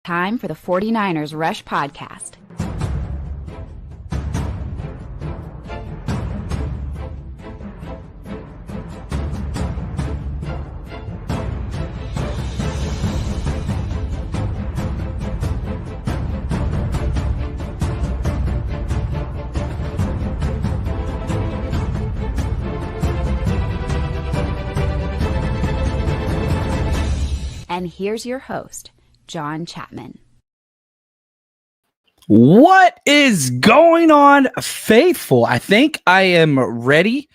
Time for the 49ers Rush Podcast. And here's your host, John Chapman. What is going on, faithful? I think I am ready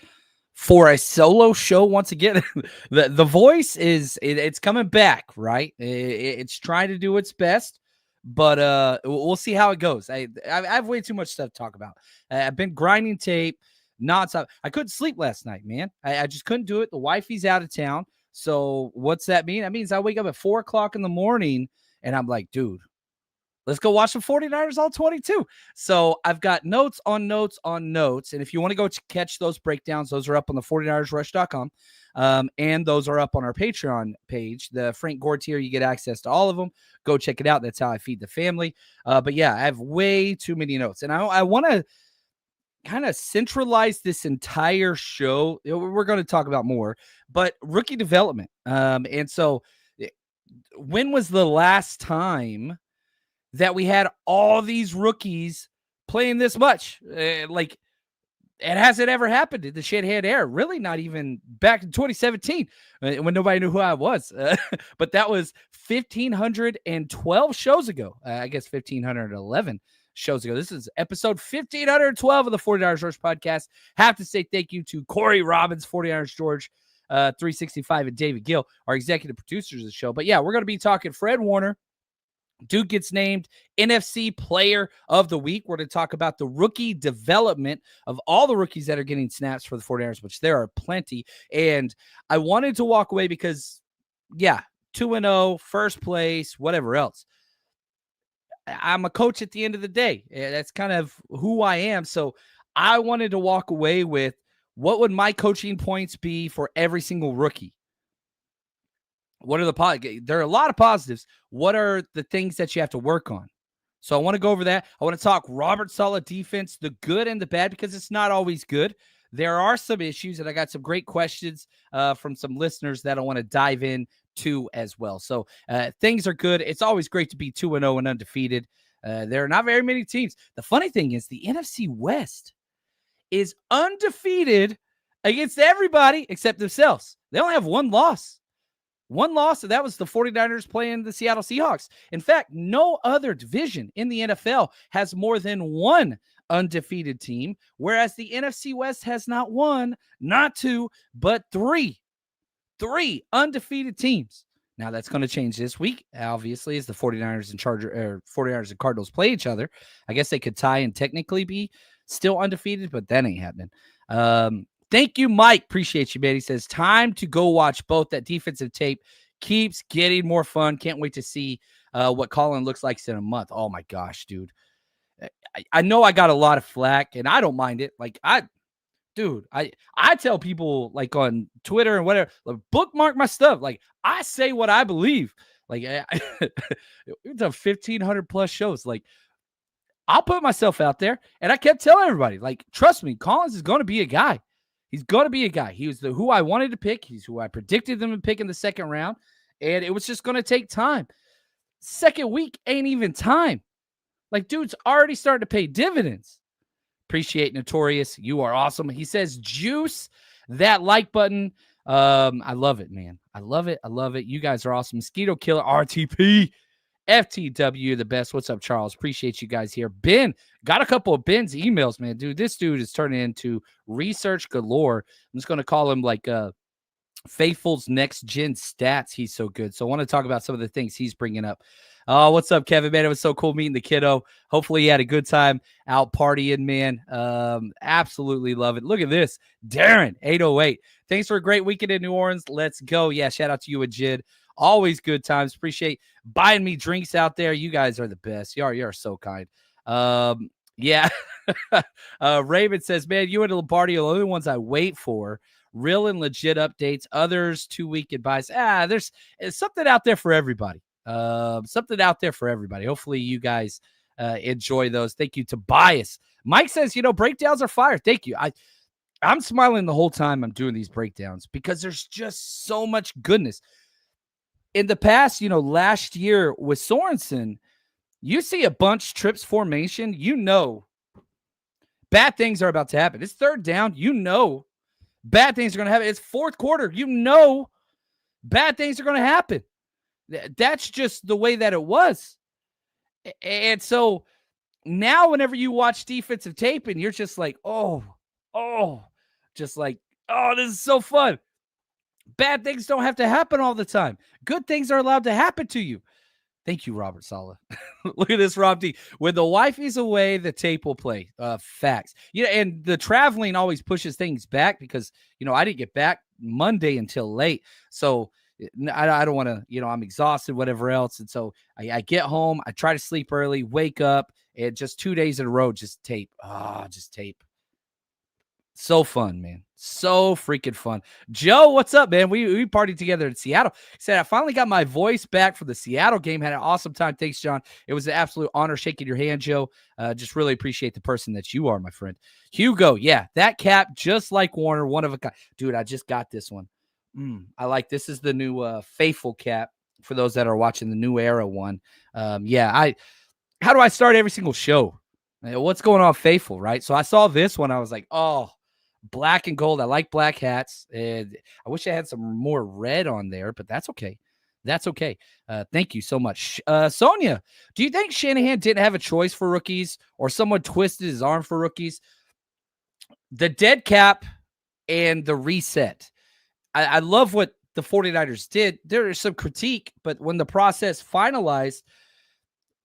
for a solo show once again. The voice is it's coming back, right? It's trying to do its best, but we'll see how it goes. I have way too much stuff to talk about. I've been grinding tape nonstop. I couldn't sleep last night, man. I just couldn't do it. The wifey's out of town. So what's that mean? That means I wake up at 4 o'clock in the morning and I'm like, dude, let's go watch the 49ers all 22. So I've got notes on notes on notes. And if you want to go catch those breakdowns, those are up on the 49ersrush.com. And those are up on our Patreon page. The Frank Gore tier, you get access to all of them. Go check it out. That's how I feed the family. But yeah, I have way too many notes. And I want to kind of centralize this entire show. We're going to talk about more, but rookie development. And so when was the last time that we had all these rookies playing this much? Like, it hasn't ever happened in the Shedhead era. Really, not even back in 2017 when nobody knew who I was. But that was 1,512 shows ago. I guess 1,511 shows ago. This is episode 1,512 of the 49ers Rush Podcast. Have to say thank you to Corey Robbins, 49ers George, 365, and David Gill, our executive producers of the show. But yeah, we're going to be talking Fred Warner. Dude gets named NFC Player of the Week. We're going to talk about the rookie development of all the rookies that are getting snaps for the 49ers, which there are plenty. And I wanted to walk away because, yeah, 2-0, first place, whatever else. I'm a coach at the end of the day. That's kind of who I am. So I wanted to walk away with what would my coaching points be for every single rookie? What are there are a lot of positives. What are the things that you have to work on? So I want to go over that. I want to talk Robert Saleh defense, the good and the bad, because it's not always good. There are some issues, and I got some great questions from some listeners that I want to dive in to as well. So things are good. It's always great to be 2-0 and undefeated. There are not very many teams. The funny thing is the NFC West is undefeated against everybody except themselves. They only have one loss. One loss, and that was the 49ers playing the Seattle Seahawks. In fact, no other division in the NFL has more than one undefeated team, whereas the NFC West has not one, not two, but three. Three undefeated teams. Now, that's going to change this week, obviously, as the 49ers and 49ers and Cardinals play each other. I guess they could tie and technically be still undefeated, but that ain't happening. Thank you, Mike. Appreciate you, man. He says, time to go watch both. That defensive tape keeps getting more fun. Can't wait to see what Colin looks like in a month. Oh, my gosh, dude. I know I got a lot of flack, and I don't mind it. Like, I tell people, like, on Twitter and whatever, like, bookmark my stuff. Like, I say what I believe. Like, we've done 1,500-plus shows. Like, I'll put myself out there, and I kept telling everybody, like, trust me, Collins is going to be a guy. He's going to be a guy. He was who I wanted to pick. He's who I predicted them to pick in the second round. And it was just going to take time. Second week ain't even time. Like, dude's already starting to pay dividends. Appreciate Notorious. You are awesome. He says, juice that like button. I love it, man. I love it. I love it. You guys are awesome. Mosquito Killer, RTP. FTW, the best. What's up, Charles? Appreciate you guys here. Ben, got a couple of Ben's emails, man. Dude, this dude is turning into research galore. I'm just going to call him like Faithful's next gen stats. He's so good. So I want to talk about some of the things he's bringing up. Oh, what's up, Kevin, man? It was so cool meeting the kiddo. Hopefully you had a good time out partying, man. Absolutely love it. Look at this. Darren, 808. Thanks for a great weekend in New Orleans. Let's go. Yeah, shout out to you and Jid. Always good times. Appreciate buying me drinks out there. You guys are the best. You are so kind. Yeah. Raven says, man, you and Lombardi are the only ones I wait for. Real and legit updates. Others 2 week advice. There's something out there for everybody. Something out there for everybody. Hopefully you guys enjoy those. Thank you, Tobias. Mike says, breakdowns are fire. Thank you. I'm smiling the whole time I'm doing these breakdowns because there's just so much goodness. In the past, last year with Sorensen, you see a bunch trips formation, bad things are about to happen. It's third down, bad things are going to happen. It's fourth quarter, bad things are going to happen. That's just the way that it was. And so now whenever you watch defensive tape and you're just like, this is so fun. Bad things don't have to happen all the time. Good things are allowed to happen to you. Thank you, Robert Saleh. Look at this, Rob D. When the wifey's away, the tape will play. Facts. And the traveling always pushes things back because, I didn't get back Monday until late. So I don't want to, I'm exhausted, whatever else. And so I get home, I try to sleep early, wake up, and just 2 days in a row, just tape. Just tape. So fun, man. So freaking fun. Joe, what's up, man? We partied together in Seattle. He said, I finally got my voice back for the Seattle game. Had an awesome time. Thanks, John. It was an absolute honor shaking your hand, Joe. Just really appreciate the person that you are, my friend. Hugo, yeah, that cap, just like Warner, one of a kind. Dude, I just got this one. I like this. Is the new Faithful cap for those that are watching the New Era one. How do I start every single show? What's going on, Faithful, right? So I saw this one. I was like, black and gold. I like black hats. And I wish I had some more red on there, but that's okay. That's okay. Thank you so much. Sonia, do you think Shanahan didn't have a choice for rookies or someone twisted his arm for rookies? The dead cap and the reset. I love what the 49ers did. There is some critique, but when the process finalized,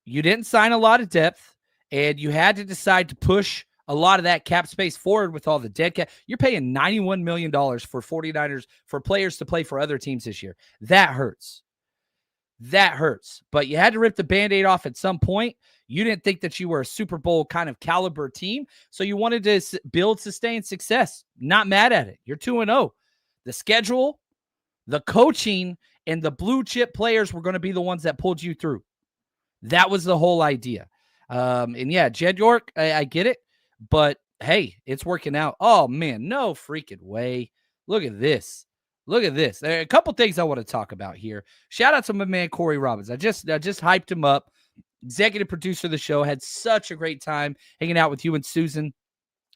you didn't sign a lot of depth and you had to decide to push a lot of that cap space forward with all the dead cap. You're paying $91 million for 49ers for players to play for other teams this year. That hurts. That hurts. But you had to rip the Band-Aid off at some point. You didn't think that you were a Super Bowl kind of caliber team, so you wanted to build sustained success. Not mad at it. You're 2-0. The schedule, the coaching, and the blue chip players were going to be the ones that pulled you through. That was the whole idea. Jed York, I get it. But, hey, it's working out. Oh, man, no freaking way. Look at this. Look at this. There are a couple things I want to talk about here. Shout out to my man, Corey Robbins. I just hyped him up. Executive producer of the show. Had such a great time hanging out with you and Susan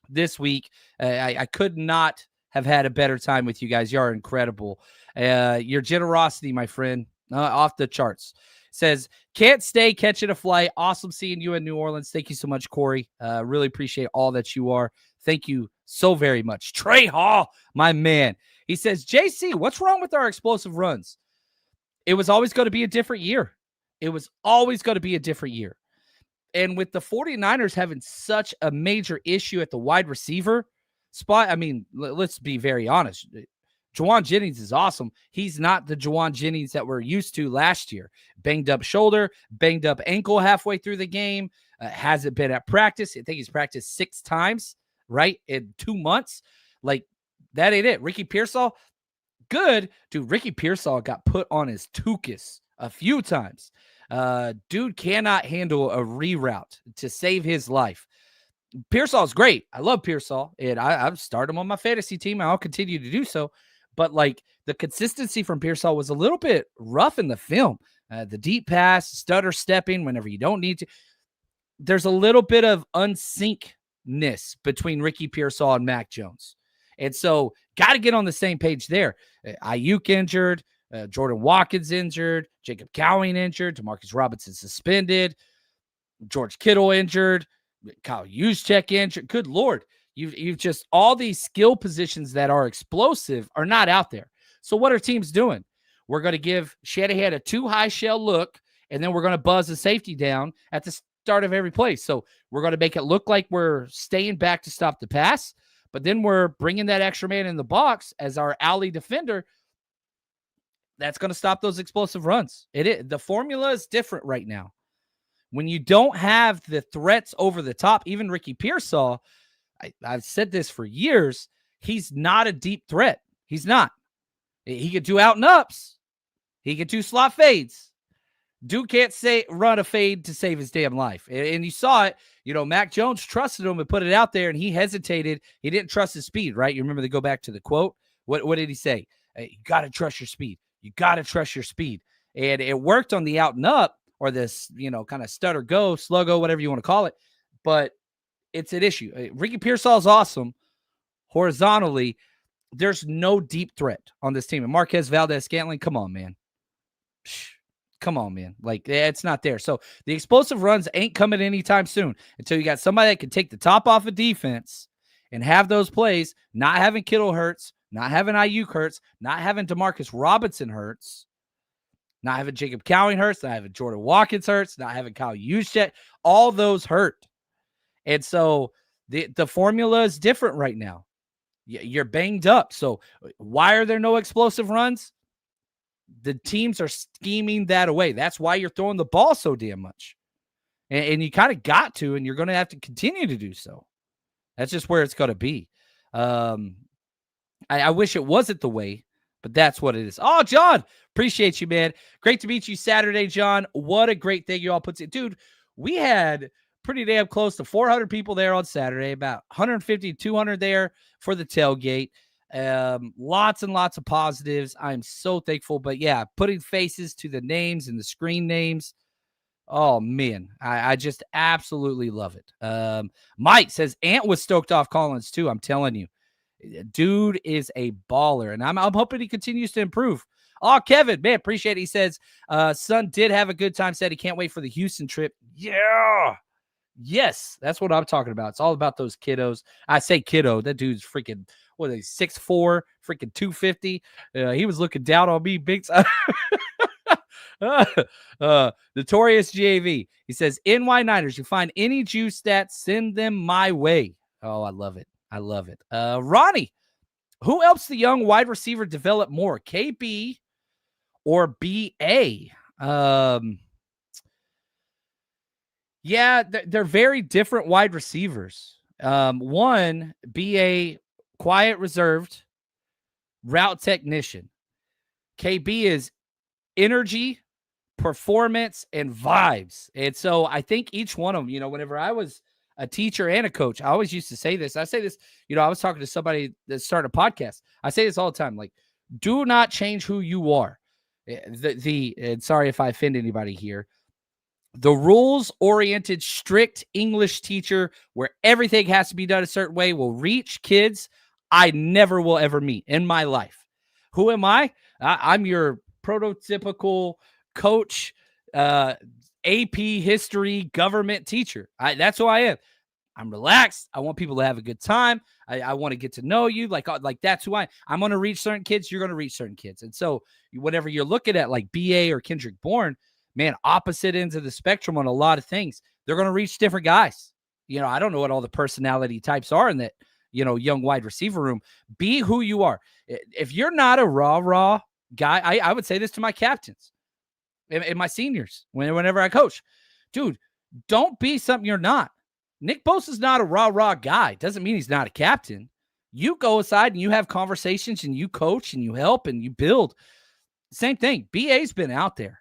this week. I could not have had a better time with you guys. You are incredible. Your generosity, my friend, off the charts. Says, can't stay catching a flight. Awesome seeing you in New Orleans. Thank you so much, Corey. Really appreciate all that you are. Thank you so very much. Trey Hall, my man. He says, JC, what's wrong with our explosive runs? It was always going to be a different year. It was always going to be a different year. And with the 49ers having such a major issue at the wide receiver spot, I mean, let's be very honest. Juwan Jennings is awesome. He's not the Juwan Jennings that we're used to last year. Banged up shoulder, banged up ankle halfway through the game. Hasn't been at practice. I think he's practiced 6 times, right, in 2 months. Like, that ain't it. Ricky Pearsall, good. Dude, Ricky Pearsall got put on his Tuchus a few times. Dude cannot handle a reroute to save his life. Pearsall's great. I love Pearsall, and I've started him on my fantasy team, and I'll continue to do so. But, like, the consistency from Pearsall was a little bit rough in the film. The deep pass, stutter stepping whenever you don't need to. There's a little bit of unsyncness between Ricky Pearsall and Mac Jones. And so, got to get on the same page there. Ayuk injured, Jordan Watkins injured, Jacob Cowing injured, Demarcus Robinson suspended, George Kittle injured, Kyle Juszczyk injured. Good Lord. You've just, all these skill positions that are explosive are not out there. So what are teams doing? We're going to give Shanahan a too high shell look, and then we're going to buzz the safety down at the start of every play. So we're going to make it look like we're staying back to stop the pass, but then we're bringing that extra man in the box as our alley defender. That's going to stop those explosive runs. The formula is different right now. When you don't have the threats over the top, even Ricky Pearsall, I've said this for years, he's not a deep threat. He's not. He could do out and ups. He could do slot fades. Dude can't run a fade to save his damn life. And you saw it. Mac Jones trusted him and put it out there, and he hesitated. He didn't trust his speed, right? You remember they go back to the quote? What did he say? Hey, you got to trust your speed. You got to trust your speed. And it worked on the out and up, or this, kind of stutter go, sluggo, whatever you want to call it. But it's an issue. Ricky Pearsall is awesome horizontally. There's no deep threat on this team. And Marquez Valdez-Scantling, come on, man. Come on, man. Like, it's not there. So the explosive runs ain't coming anytime soon until you got somebody that can take the top off of defense and have those plays, not having Kittle hurts, not having Ayuk hurts, not having Demarcus Robinson hurts, not having Jacob Cowing hurts, not having Jordan Watkins hurts, not having Kyle Juszczyk. All those hurt. And so the formula is different right now. You're banged up. So why are there no explosive runs? The teams are scheming that away. That's why you're throwing the ball so damn much. And you kind of got to, and you're going to have to continue to do so. That's just where it's going to be. I wish it wasn't the way, but that's what it is. Oh, John, appreciate you, man. Great to meet you Saturday, John. What a great thing you all put together. Dude, we had pretty damn close to 400 people there on Saturday, about 150, 200 there for the tailgate. Lots and lots of positives. I'm so thankful. But yeah, putting faces to the names and the screen names. Oh man, I just absolutely love it. Mike says Ant was stoked off Collins too. I'm telling you, dude is a baller, and I'm hoping he continues to improve. Oh, Kevin, man, appreciate it. He says, son did have a good time. Said he can't wait for the Houston trip. Yeah. Yes, that's what I'm talking about. It's all about those kiddos. I say kiddo. That dude's freaking, what are they, 6'4", freaking 250. He was looking down on me big time. Notorious GAV. He says, NY Niners, you find any juice stats, send them my way. Oh, I love it. I love it. Ronnie, who helps the young wide receiver develop more, KB or BA? Yeah, they're very different wide receivers. One, BA, quiet, reserved, route technician. KB is energy, performance, and vibes. And so I think each one of them, whenever I was a teacher and a coach, I always used to say this. I say this, I was talking to somebody that started a podcast. I say this all the time, like, do not change who you are. And sorry if I offend anybody here. The rules-oriented, strict English teacher where everything has to be done a certain way will reach kids I never will ever meet in my life. Who am I? I'm your prototypical coach, AP history, government teacher. That's who I am. I'm relaxed. I want people to have a good time. I want to get to know you. Like that's who I'm going to reach certain kids. You're going to reach certain kids. And so whatever you're looking at, like BA or Kendrick Bourne, man, opposite ends of the spectrum on a lot of things. They're going to reach different guys. I don't know what all the personality types are in that, young wide receiver room. Be who you are. If you're not a raw guy, I would say this to my captains and my seniors whenever I coach. Dude, don't be something you're not. Nick Bosa's not a raw guy. Doesn't mean he's not a captain. You go aside and you have conversations and you coach and you help and you build. Same thing. BA's been out there.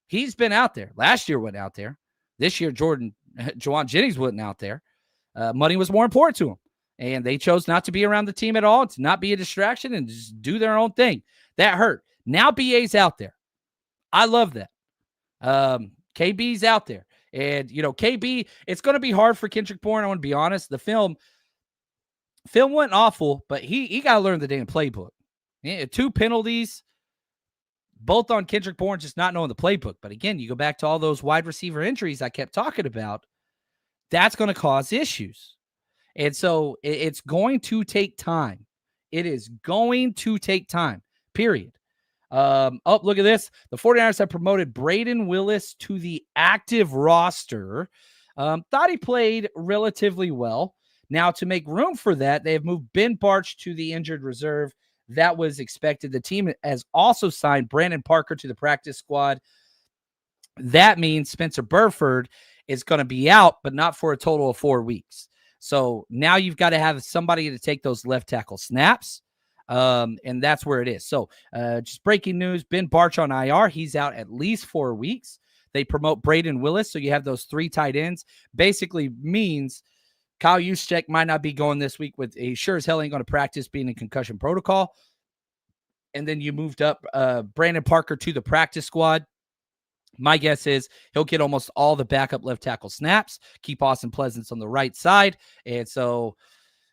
He's been out there. Last year went out there. This year, Juwan Jennings wasn't out there. Money was more important to him. And they chose not to be around the team at all, to not be a distraction and just do their own thing. That hurt. Now BA's out there. I love that. KB's out there. And, KB, it's going to be hard for Kendrick Bourne. I want to be honest. The film wasn't awful, but he got to learn the damn playbook. 2 penalties. Both on Kendrick Bourne, just not knowing the playbook. But again, you go back to all those wide receiver injuries I kept talking about. That's going to cause issues. And so it's going to take time. It is going to take time, period. Look at this. The 49ers have promoted Braden Willis to the active roster. Thought he played relatively well. Now, to make room for that, they have moved Ben Barch to the injured reserve. That was expected. The team has also signed Brandon Parker to the practice squad. That means Spencer Burford is going to be out, but not for a total of 4 weeks. So now you've got to have somebody to take those left tackle snaps. And that's where it is. So just breaking news, Ben Barch on IR. He's out at least 4 weeks. they promote Braden Willis. So you have those 3 tight ends. Basically means Kyle Juszczyk might not be going this week with he sure as hell ain't going to practice being in concussion protocol. And then you moved up Brandon Parker to the practice squad. My guess is he'll get almost all the backup left tackle snaps, keep Austin Pleasance on the right side. And so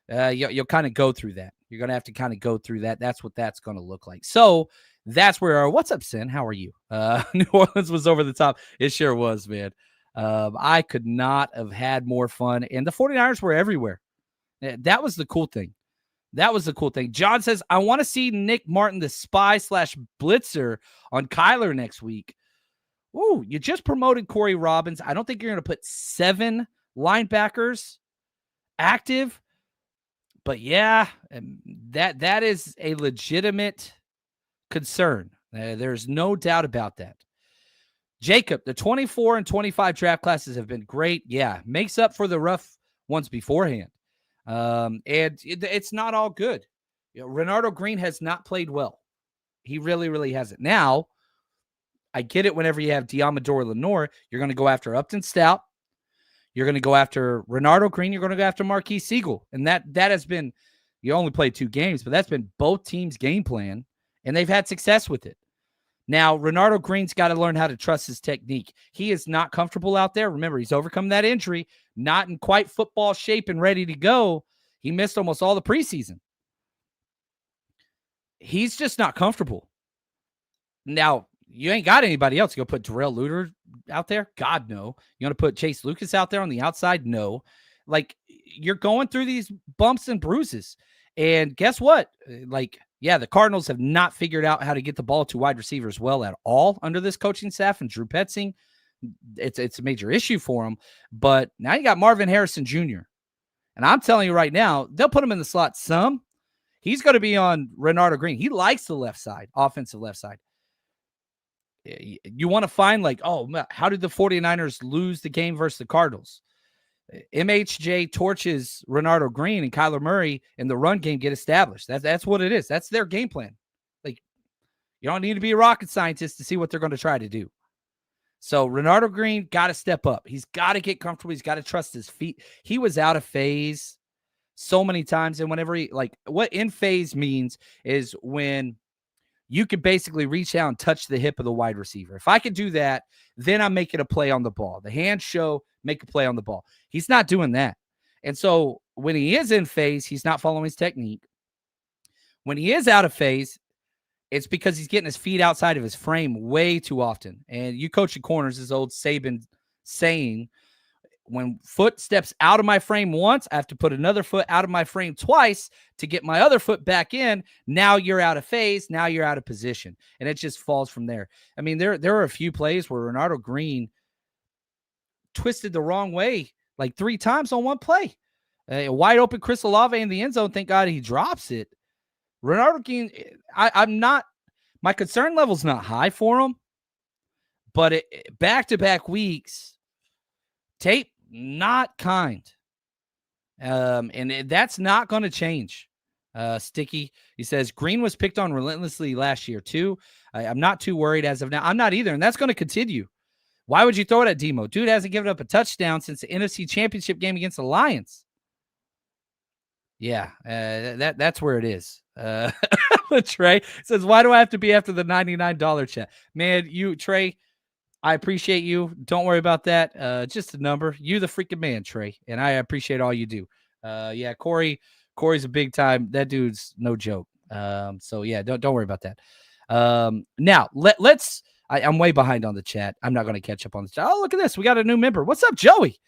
you'll kind of go through that. You're going to have to kind of go through that. That's what that's going to look like. So that's where what's up, Sin? How are you? New Orleans was over the top. It sure was, man. I could not have had more fun. And the 49ers were everywhere. That was the cool thing. That was the cool thing. John says, I want to see Nick Martin, the spy/blitzer on Kyler next week. Ooh, you just promoted Corey Robbins. I don't think you're going to put 7 linebackers active. But yeah, that is a legitimate concern. There's no doubt about that. Jacob, the 24 and 25 draft classes have been great. Yeah, makes up for the rough ones beforehand. And it's not all good. Renardo Green has not played well. He really, really hasn't. Now, I get it whenever you have Diamador Lenore, you're going to go after Upton Stout. You're going to go after Renardo Green. You're going to go after Marquise Seagal. And that has been, you only played 2 games, but that's been both teams' game plan, and they've had success with it. Now, Renardo Green's got to learn how to trust his technique. He is not comfortable out there. Remember, he's overcome that injury, not in quite football shape and ready to go. He missed almost all the preseason. He's just not comfortable. Now, you ain't got anybody else. You going to put Darrell Luter out there? God, no. You going to put Chase Lucas out there on the outside? No. Like, you're going through these bumps and bruises. And guess what? Like, yeah, the Cardinals have not figured out how to get the ball to wide receivers well at all under this coaching staff and Drew Petzing. It's a major issue for them. But now you got Marvin Harrison Jr. And I'm telling you right now, they'll put him in the slot some. He's going to be on Renardo Green. He likes the left side, offensive left side. You want to find like, oh, how did the 49ers lose the game versus the Cardinals? MHJ torches Renardo Green and Kyler Murray and the run game get established. That's what it is. That's their game plan. Like, you don't need to be a rocket scientist to see what they're going to try to do. So Renardo Green got to step up. He's got to get comfortable. He's got to trust his feet. He was out of phase so many times. And whenever what in phase means is when you could basically reach out and touch the hip of the wide receiver. If I could do that, then I'm making a play on the ball. The hands show, make a play on the ball. He's not doing that. And so when he is in phase, he's not following his technique. When he is out of phase, it's because he's getting his feet outside of his frame way too often. And you coaching corners, is old Saban saying, when foot steps out of my frame once, I have to put another foot out of my frame twice to get my other foot back in. Now you're out of phase. Now you're out of position. And it just falls from there. I mean, there are a few plays where Renardo Green twisted the wrong way like 3 times on one play. A wide open Chris Olave in the end zone. Thank God he drops it. Renardo Green, I'm not, my concern level's not high for him, but back-to-back weeks, tape, not kind. And that's not going to change. Sticky, he says, Green was picked on relentlessly last year too. I'm not too worried as of now. I'm not either, and that's going to continue. Why would you throw it at Demo? Dude hasn't given up a touchdown since the NFC Championship game against the Lions. Yeah, that's where it is. Trey says, why do I have to be after the $99 chat? Man, Trey, I appreciate you. Don't worry about that. Just a number. You the freaking man, Trey. And I appreciate all you do. Yeah, Corey's a big time. That dude's no joke. So yeah, don't worry about that. Now let's I'm way behind on the chat. I'm not going to catch up on the chat. Oh, look at this. We got a new member. What's up, Joey?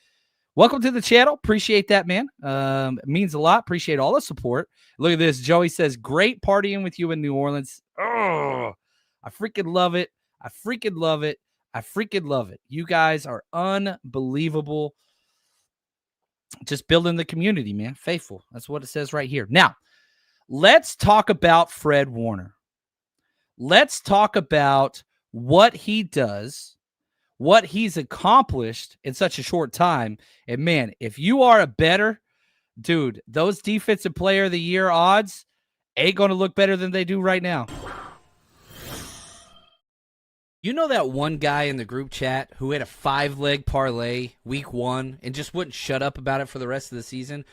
Welcome to the channel. Appreciate that, man. It means a lot. Appreciate all the support. Look at this. Joey says, great partying with you in New Orleans. Oh, I freaking love it. I freaking love it. I freaking love it. You guys are unbelievable. Just building the community, man. Faithful. That's what it says right here. Now, let's talk about Fred Warner. Let's talk about what he does, what he's accomplished in such a short time. And man, if you are a bettor, dude, those defensive player of the year odds ain't going to look better than they do right now. You know that one guy in the group chat who had a 5-leg parlay week 1 and just wouldn't shut up about it for the rest of the season?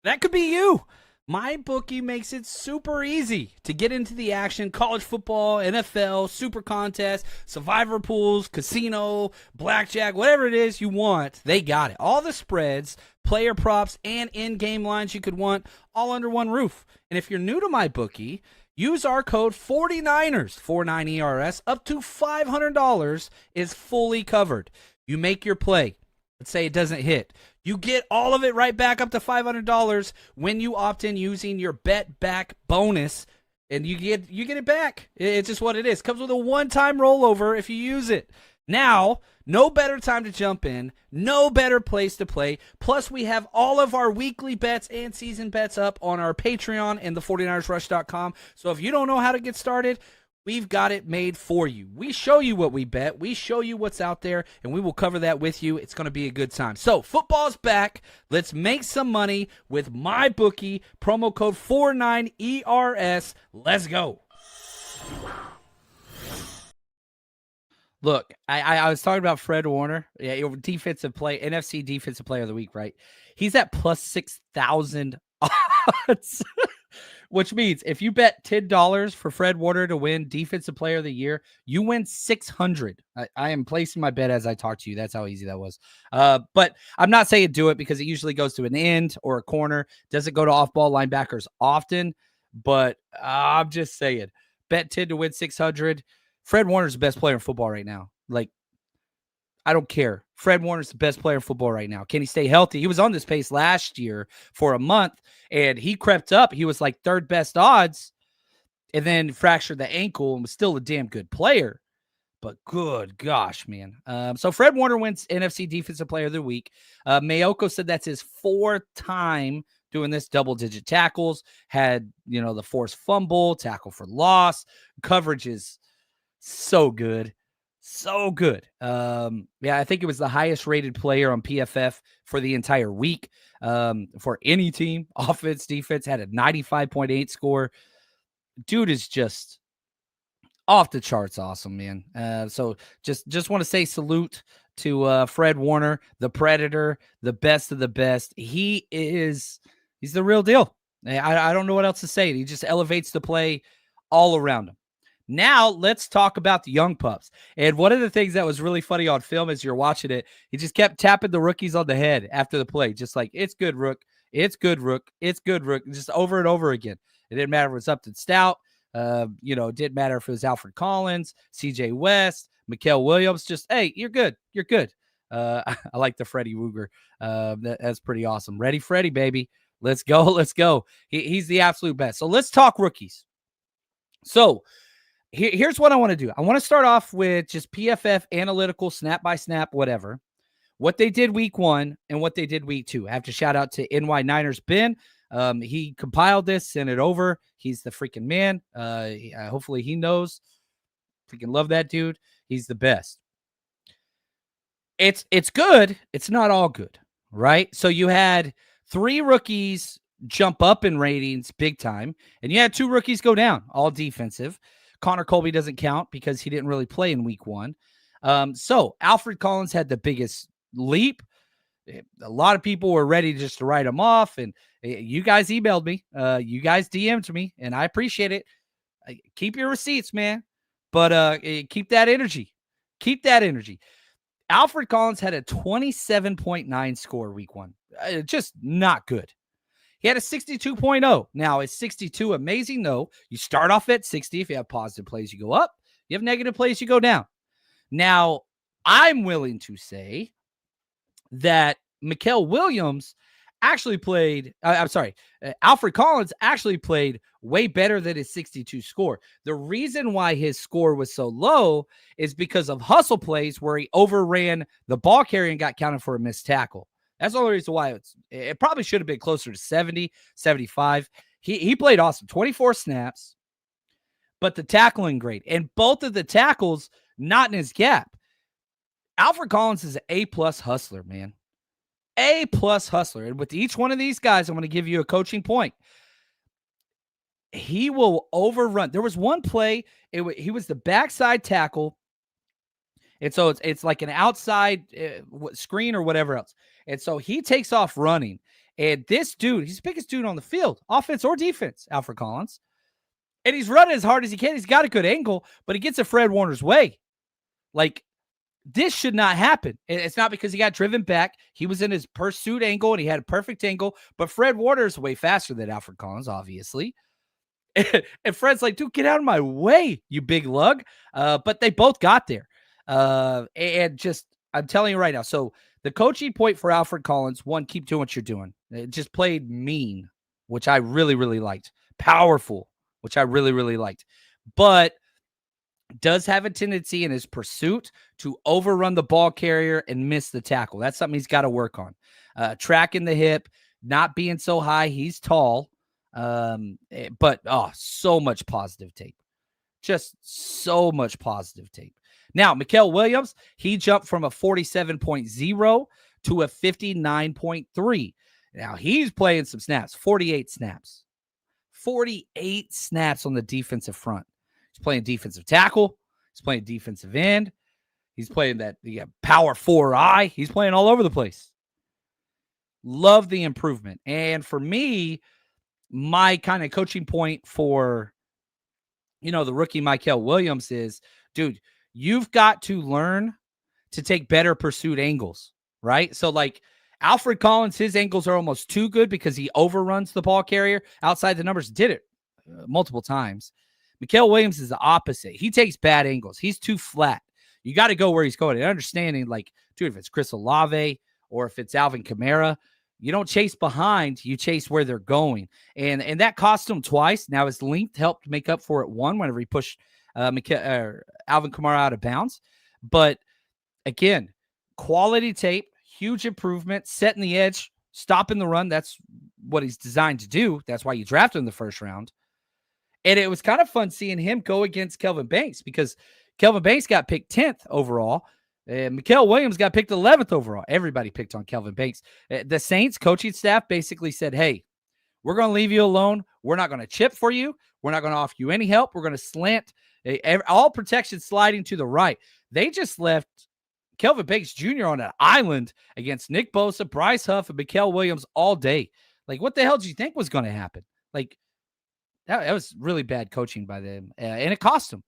That could be you. My bookie makes it super easy to get into the action. College football, NFL, super contest, survivor pools, casino, blackjack, whatever it is you want, they got it. All the spreads, player props, and in-game lines you could want all under one roof. And if you're new to my bookie, use our code 49ers, 49ERS, up to $500 is fully covered. You make your play. Let's say it doesn't hit. You get all of it right back up to $500 when you opt in using your bet back bonus, and you get it back. It's just what it is. Comes with a one-time rollover if you use it. Now, no better time to jump in, no better place to play. Plus, we have all of our weekly bets and season bets up on our Patreon and the 49ersrush.com. So if you don't know how to get started, we've got it made for you. We show you what we bet. We show you what's out there, and we will cover that with you. It's going to be a good time. So football's back. Let's make some money with my bookie. Promo code 49ERS. Let's go. Look, I was talking about Fred Warner. Yeah, defensive play, NFC defensive player of the week, right? He's at plus 6,000 odds. Which means if you bet $10 for Fred Warner to win Defensive Player of the Year, you win 600. I am placing my bet as I talk to you. That's how easy that was. But I'm not saying do it because it usually goes to an end or a corner. Doesn't go to off-ball linebackers often, but I'm just saying, bet 10 to win 600. Fred Warner's the best player in football right now. Like, I don't care. Fred Warner's the best player in football right now. Can he stay healthy? He was on this pace last year for a month, and he crept up. He was like third best odds, and then fractured the ankle and was still a damn good player. But good gosh, man. So Fred Warner wins NFC Defensive Player of the Week. Mayoko said that's his 4th time doing this, double-digit tackles, had, the forced fumble, tackle for loss. Coverage is so good. So good. Yeah, I think it was the highest rated player on PFF for the entire week. For any team, offense, defense, had a 95.8 score. Dude is just off the charts awesome, man. So just want to say salute to Fred Warner, the Predator, the best of the best. He's the real deal. I don't know what else to say. He just elevates the play all around him. Now, let's talk about the young pups. And one of the things that was really funny on film as you're watching it, he just kept tapping the rookies on the head after the play, just like, it's good, Rook. It's good, Rook. It's good, Rook. Just over and over again. It didn't matter if it was Upton Stout. It didn't matter if it was Alfred Collins, CJ West, Mikael Williams. Just, hey, you're good. You're good. I like the Freddie Wooger. That's pretty awesome. Ready, Freddie, baby. Let's go. Let's go. He's the absolute best. So let's talk rookies. So, here's what I want to do. I want to start off with just PFF analytical, snap by snap, whatever. What they did week 1 and what they did week 2. I have to shout out to NY Niners Ben. He compiled this, sent it over. He's the freaking man. Hopefully he knows. Freaking love that dude. He's the best. It's good. It's not all good, right? So you had 3 rookies jump up in ratings big time, and you had 2 rookies go down, all defensive. Connor Colby doesn't count because he didn't really play in week 1. So Alfred Collins had the biggest leap. A lot of people were ready just to write him off, and you guys emailed me. You guys DM'd me, and I appreciate it. Keep your receipts, man, but keep that energy. Keep that energy. Alfred Collins had a 27.9 score week 1. Just not good. He had a 62.0. Now, is 62 amazing? No. You start off at 60. If you have positive plays, you go up. You have negative plays, you go down. Now, I'm willing to say that Mikael Williams actually played, Alfred Collins actually played way better than his 62 score. The reason why his score was so low is because of hustle plays where he overran the ball carrier and got counted for a missed tackle. That's the only reason why it probably should have been closer to 70, 75. He played awesome, 24 snaps, but the tackling great. And both of the tackles not in his gap. Alfred Collins is an A-plus hustler, man. A-plus hustler. And with each one of these guys, I'm going to give you a coaching point. He will overrun. There was one play, he was the backside tackle, And so it's like an outside screen or whatever else. And so he takes off running. And this dude, he's the biggest dude on the field, offense or defense, Alfred Collins. And he's running as hard as he can. He's got a good angle, but he gets in Fred Warner's way. Like, this should not happen. It's not because he got driven back. He was in his pursuit angle and he had a perfect angle. But Fred Warner is way faster than Alfred Collins, obviously. And Fred's like, dude, get out of my way, you big lug. But they both got there. And just, I'm telling you right now. So the coaching point for Alfred Collins, one, keep doing what you're doing. It just played mean, which I really, really liked. Powerful, which I really, really liked. But does have a tendency in his pursuit to overrun the ball carrier and miss the tackle. That's something he's got to work on. Tracking the hip, not being so high. He's tall. But so much positive tape. Just so much positive tape. Now, Mikael Williams, he jumped from a 47.0 to a 59.3. Now, he's playing some snaps, 48 snaps. 48 snaps on the defensive front. He's playing defensive tackle. He's playing defensive end. He's playing that power 4I. He's playing all over the place. Love the improvement. And for me, my kind of coaching point for, the rookie Mikael Williams is, dude, you've got to learn to take better pursuit angles, right? So like Alfred Collins, his angles are almost too good because he overruns the ball carrier outside the numbers. Did it multiple times. Mikael Williams is the opposite. He takes bad angles. He's too flat. You got to go where he's going. And understanding, like, dude, if it's Chris Olave or if it's Alvin Kamara, you don't chase behind. You chase where they're going. And that cost him twice. Now his length helped make up for it one whenever he pushed Alvin Kamara out of bounds. But again, quality tape, huge improvement, setting the edge, stopping the run. That's what he's designed to do. That's why you drafted him in the first round. And it was kind of fun seeing him go against Kelvin Banks because Kelvin Banks got picked 10th overall. And Mikael Williams got picked 11th overall. Everybody picked on Kelvin Banks. The Saints coaching staff basically said, hey, we're going to leave you alone. We're not going to chip for you. We're not going to offer you any help. We're going to slant all protection sliding to the right. They just left Kelvin Banks Jr. on an island against Nick Bosa, Bryce Huff, and Mikael Williams all day. Like, what the hell did you think was going to happen? Like, that was really bad coaching by them, and it cost him.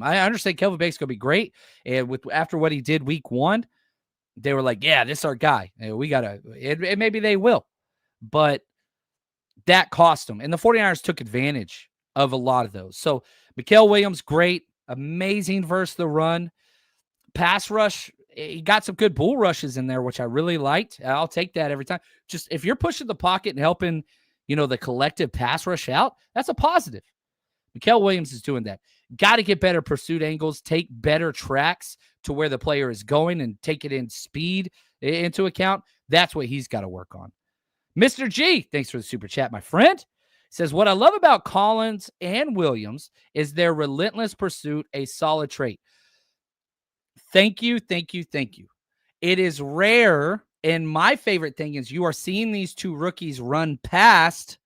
I understand Kelvin Banks going to be great, and after what he did week 1, they were like, "Yeah, this is our guy. We gotta." And maybe they will, but that cost him, and the 49ers took advantage of a lot of those. So Mikael Williams, great, amazing versus the run, pass rush. He got some good bull rushes in there, which I really liked. I'll take that every time. Just if you're pushing the pocket and helping, the collective pass rush out, that's a positive. Mikael Williams is doing that. Got to get better pursuit angles, take better tracks to where the player is going and take it in speed into account. That's what he's got to work on. Mr. G, thanks for the super chat, my friend. Says, what I love about Collins and Williams is their relentless pursuit, a solid trait. Thank you. It is rare. And my favorite thing is you are seeing these two rookies run past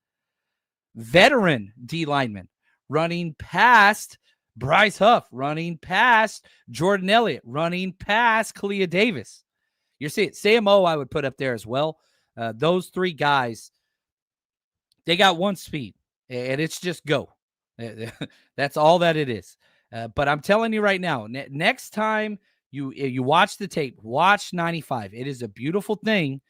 veteran D linemen, running past Bryce Huff, running past Jordan Elliott, running past Kalia Davis. You're seeing Samo, I would put up there as well. Those three guys, they got one speed, and it's just go. That's all that it is. But I'm telling you right now, next time you watch the tape, watch 95. It is a beautiful thing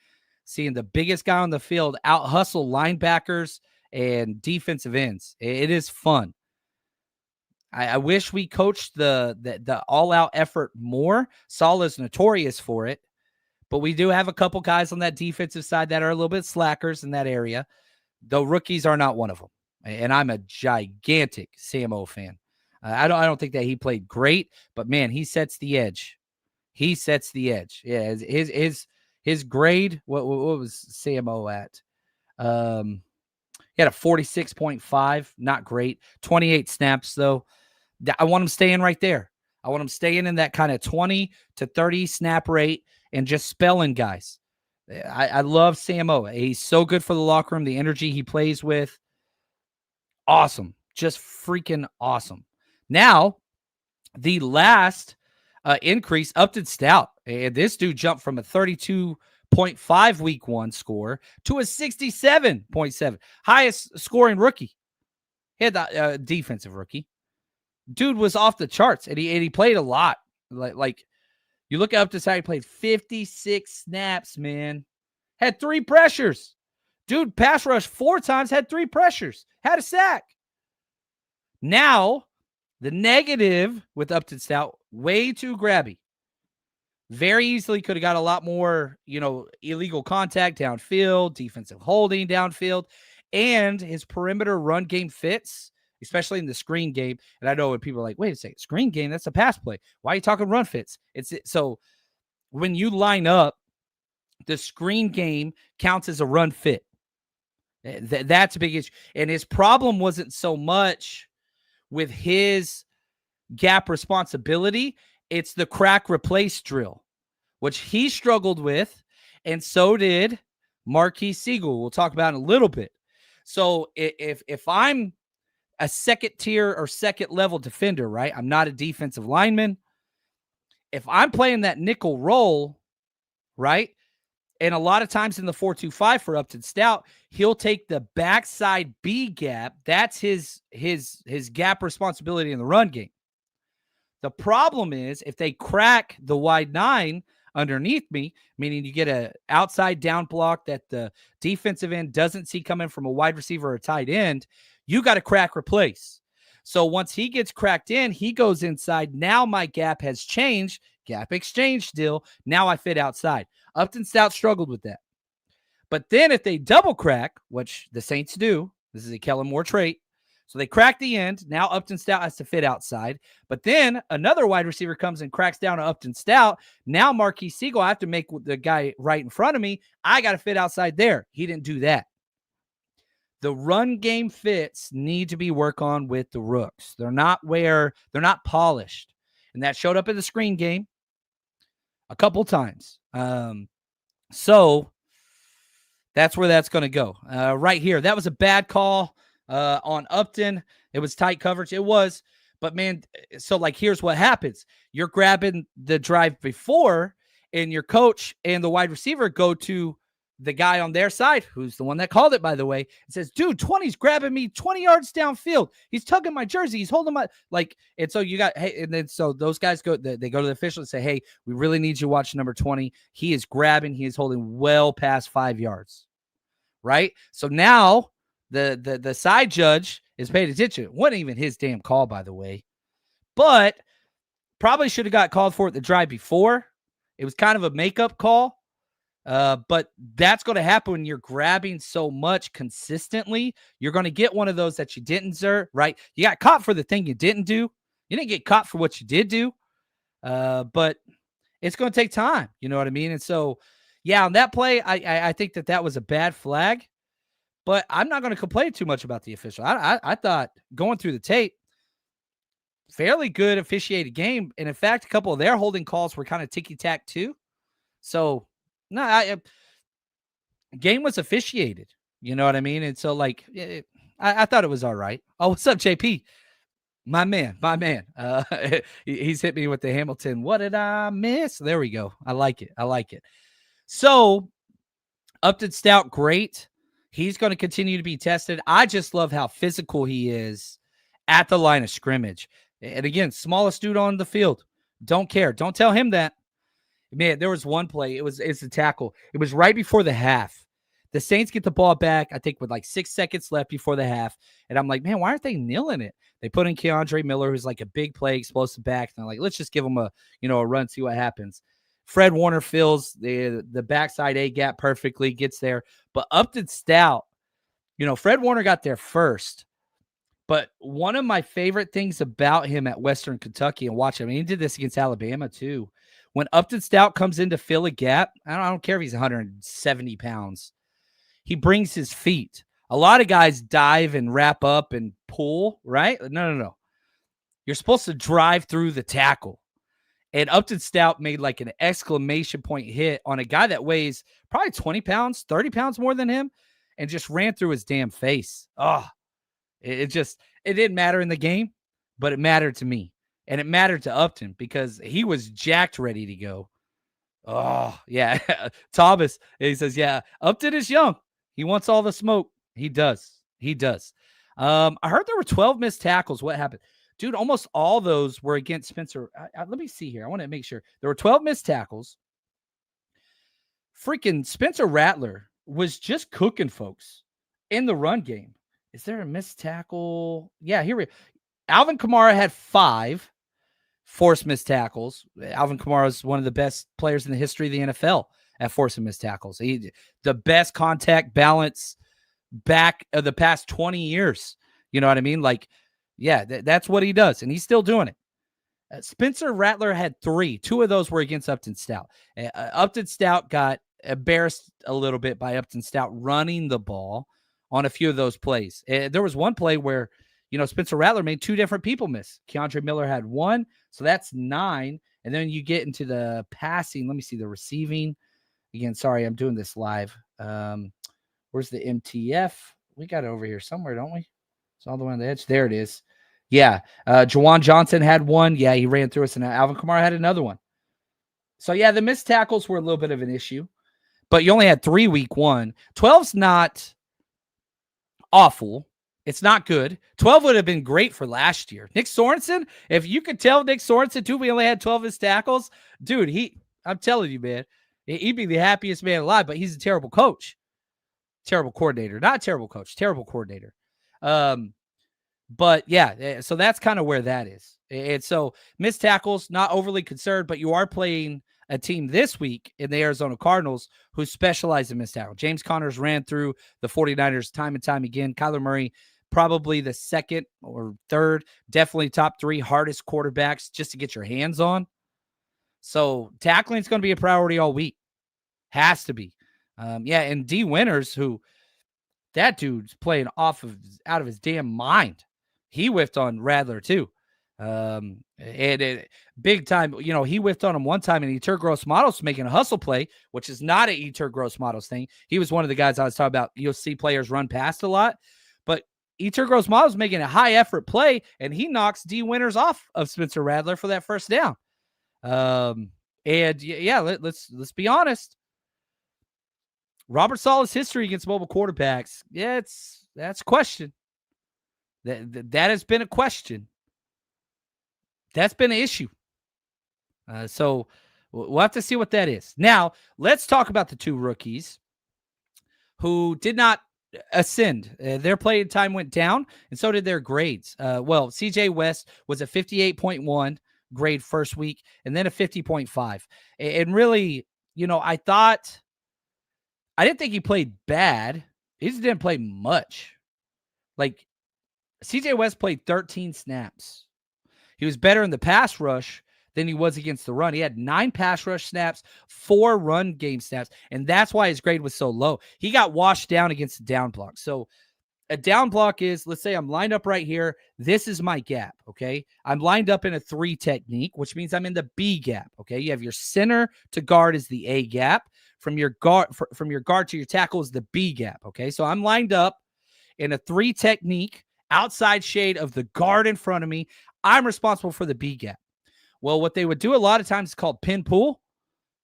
seeing the biggest guy on the field out hustle linebackers and defensive ends. It is fun. I wish we coached the all-out effort more. Saul is notorious for it, but we do have a couple guys on that defensive side that are a little bit slackers in that area. The rookies are not one of them, and I'm a gigantic Samo fan. I don't think that he played great, but man, he sets the edge. Yeah, his grade. What was Samo at? He had a 46.5, not great. 28 snaps though. I want him staying right there. I want him staying in that kind of 20 to 30 snap rate and just spelling guys. I love Samo. He's so good for the locker room. The energy he plays with, awesome, just freaking awesome. Now, the last increase. Upton Stout, and this dude jumped from a 32.5 week one score to a 67.7, highest scoring rookie. He had the defensive rookie. Dude was off the charts, and he played a lot. Like you look up to how he played 56 snaps, man. Had 3 pressures. Dude, pass rush 4 times, had 3 pressures, had a sack. Now, the negative with Upton Stout, way too grabby. Very easily could have got a lot more, illegal contact downfield, defensive holding downfield, and his perimeter run game fits, especially in the screen game. And I know when people are like, wait a second, screen game, that's a pass play. Why are you talking run fits? So when you line up, the screen game counts as a run fit. That's a big issue. And his problem wasn't so much with his gap responsibility. It's the crack replace drill, which he struggled with, and so did Marquis Seagal. We'll talk about in a little bit. So if I'm a second tier or second level defender, right? I'm not a defensive lineman. If I'm playing that nickel role, right? And a lot of times in the 4-2-5 for Upton Stout, he'll take the backside B gap. That's his gap responsibility in the run game. The problem is if they crack the wide 9 underneath me, meaning you get an outside down block that the defensive end doesn't see coming from a wide receiver or a tight end, you got to crack replace. So once he gets cracked in, he goes inside. Now my gap has changed. Gap exchange still. Now I fit outside. Upton Stout struggled with that. But then if they double crack, which the Saints do, this is a Kellen Moore trait. So they crack the end. Now Upton Stout has to fit outside. But then another wide receiver comes and cracks down to Upton Stout. Now Marquis Seagal, I have to make the guy right in front of me. I got to fit outside there. He didn't do that. The run game fits need to be worked on with the rooks. They're not polished. And that showed up in the screen game a couple times. So that's where that's going to go. Right here. That was a bad call on Upton. It was tight coverage. It was. But, man, so, here's what happens. You're grabbing the drive before, and your coach and the wide receiver go to the guy on their side, who's the one that called it, by the way, and says, dude, 20's grabbing me 20 yards downfield. He's tugging my jersey. He's holding my, and so you got, hey, and then so those guys they go to the official and say, hey, we really need you to watch number 20. He is grabbing, he is holding well past 5 yards. Right? So now the side judge is paying attention. It wasn't even his damn call, by the way, but probably should have got called for it the drive before. It was kind of a makeup call. But that's going to happen when you're grabbing so much consistently. You're going to get one of those that you didn't deserve, right? You got caught for the thing you didn't do. You didn't get caught for what you did do. But it's going to take time. You know what I mean? And so, yeah, on that play, I think that was a bad flag. But I'm not going to complain too much about the official. I thought going through the tape, fairly good officiated game. And in fact, a couple of their holding calls were kind of ticky-tack too. So, no, game was officiated. You know what I mean? And so, I thought it was all right. Oh, what's up, JP? My man. He's hit me with the Hamilton. What did I miss? There we go. I like it. So, Upton Stout, great. He's going to continue to be tested. I just love how physical he is at the line of scrimmage. And again, smallest dude on the field. Don't care. Don't tell him that. Man, there was one play. It's a tackle. It was right before the half. The Saints get the ball back, I think, with 6 seconds left before the half. And I'm like, man, why aren't they kneeling it? They put in Keandre Miller, who's a big play, explosive back. And they're like, let's just give him a run, see what happens. Fred Warner fills the backside A gap perfectly, gets there. But Upton Stout, Fred Warner got there first. But one of my favorite things about him at Western Kentucky, and watch him, he did this against Alabama too. When Upton Stout comes in to fill a gap, I don't care if he's 170 pounds. He brings his feet. A lot of guys dive and wrap up and pull, right? No. You're supposed to drive through the tackle. And Upton Stout made an exclamation point hit on a guy that weighs probably 20 pounds, 30 pounds more than him, and just ran through his damn face. Oh, it didn't matter in the game, but it mattered to me. And it mattered to Upton because he was jacked ready to go. Oh, yeah. Thomas, he says, yeah, Upton is young. He wants all the smoke. He does. He does. I heard there were 12 missed tackles. What happened? Dude, almost all those were against Spencer. Let me see here. I want to make sure. There were 12 missed tackles. Freaking Spencer Rattler was just cooking folks in the run game. Is there a missed tackle? Yeah, here we go. Alvin Kamara had 5 forced missed tackles. Alvin Kamara is one of the best players in the history of the NFL at forcing missed tackles. The best contact balance back of the past 20 years. You know what I mean? Like, yeah, that's what he does, and he's still doing it. Spencer Rattler had 3. 2 of those were against Upton Stout. Upton Stout got embarrassed a little bit by Upton Stout running the ball on a few of those plays. There was one play where, Spencer Rattler made 2 different people miss. Keandre Miller had 1, so that's 9. And then you get into the passing. Let me see the receiving. Again, sorry, I'm doing this live. Where's the MTF? We got it over here somewhere, don't we? It's all the way on the edge. There it is. Yeah. Jawan Johnson had 1. Yeah, he ran through us, and Alvin Kamara had another one. So, yeah, the missed tackles were a little bit of an issue. But you only had 3 week 1. 12's not awful. It's not good. 12 would have been great for last year. Nick Sorensen, if you could tell Nick Sorensen, too, we only had 12 missed tackles. Dude, I'm telling you, man, he'd be the happiest man alive, but he's a terrible coach. Terrible coordinator. Not a terrible coach. Terrible coordinator. But, yeah, so that's kind of where that is. And so missed tackles, not overly concerned, but you are playing a team this week in the Arizona Cardinals who specialize in missed tackle. James Connors ran through the 49ers time and time again. Kyler Murray, probably the second or third, definitely top 3 hardest quarterbacks just to get your hands on. So tackling is going to be a priority all week. Has to be. And D. Winters, who that dude's playing out of his damn mind. He whiffed on Rattler too. Big time, he whiffed on him one time, and Etur Gross-Matos making a hustle play, which is not an Etur Gross-Matos thing. He was one of the guys I was talking about. You'll see players run past a lot, but Etur Gross-Matos making a high effort play, and he knocks D. Winters off of Spencer Rattler for that first down. Let's be honest. Robert Saleh's history against mobile quarterbacks, that's a question. That has been a question. That's been an issue. So we'll have to see what that is. Now, let's talk about the 2 rookies who did not ascend. Their playing time went down, and so did their grades. CJ West was a 58.1 grade first week, and then a 50.5. And really, I didn't think he played bad. He just didn't play much. Like, CJ West played 13 snaps. He was better in the pass rush than he was against the run. He had 9 pass rush snaps, 4 run game snaps, and that's why his grade was so low. He got washed down against the down block. So a down block is, let's say I'm lined up right here. This is my gap, okay? I'm lined up in a 3 technique, which means I'm in the B gap, okay? You have your center to guard is the A gap. From your guard to your tackle is the B gap, okay? So I'm lined up in a 3 technique, outside shade of the guard in front of me. I'm responsible for the B gap. Well, what they would do a lot of times is called pin pull.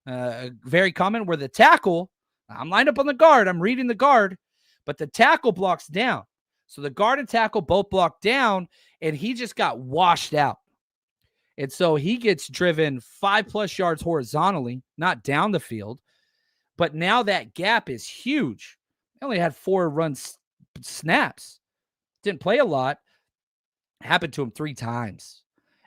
Very common, where the tackle, I'm lined up on the guard, I'm reading the guard, but the tackle blocks down. So the guard and tackle both block down, and he just got washed out. And so he gets driven 5+ yards horizontally, not down the field. But now that gap is huge. He only had 4 run snaps. Didn't play a lot. Happened to him 3 times.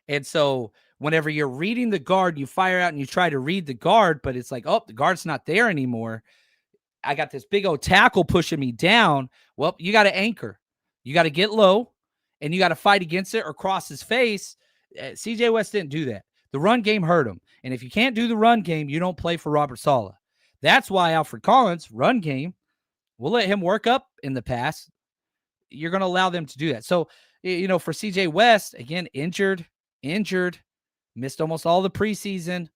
And so whenever you're reading the guard, you fire out and you try to read the guard, but it's like, oh, the guard's not there anymore. I got this big old tackle pushing me down. Well, you got to anchor. You got to get low, and you got to fight against it or cross his face. CJ West didn't do that. The run game hurt him. And if you can't do the run game, you don't play for Robert Saleh. That's why Alfred Collins, run game, we'll let him work up in the pass. You're going to allow them to do that. So, for CJ West, again, injured, missed almost all the preseason.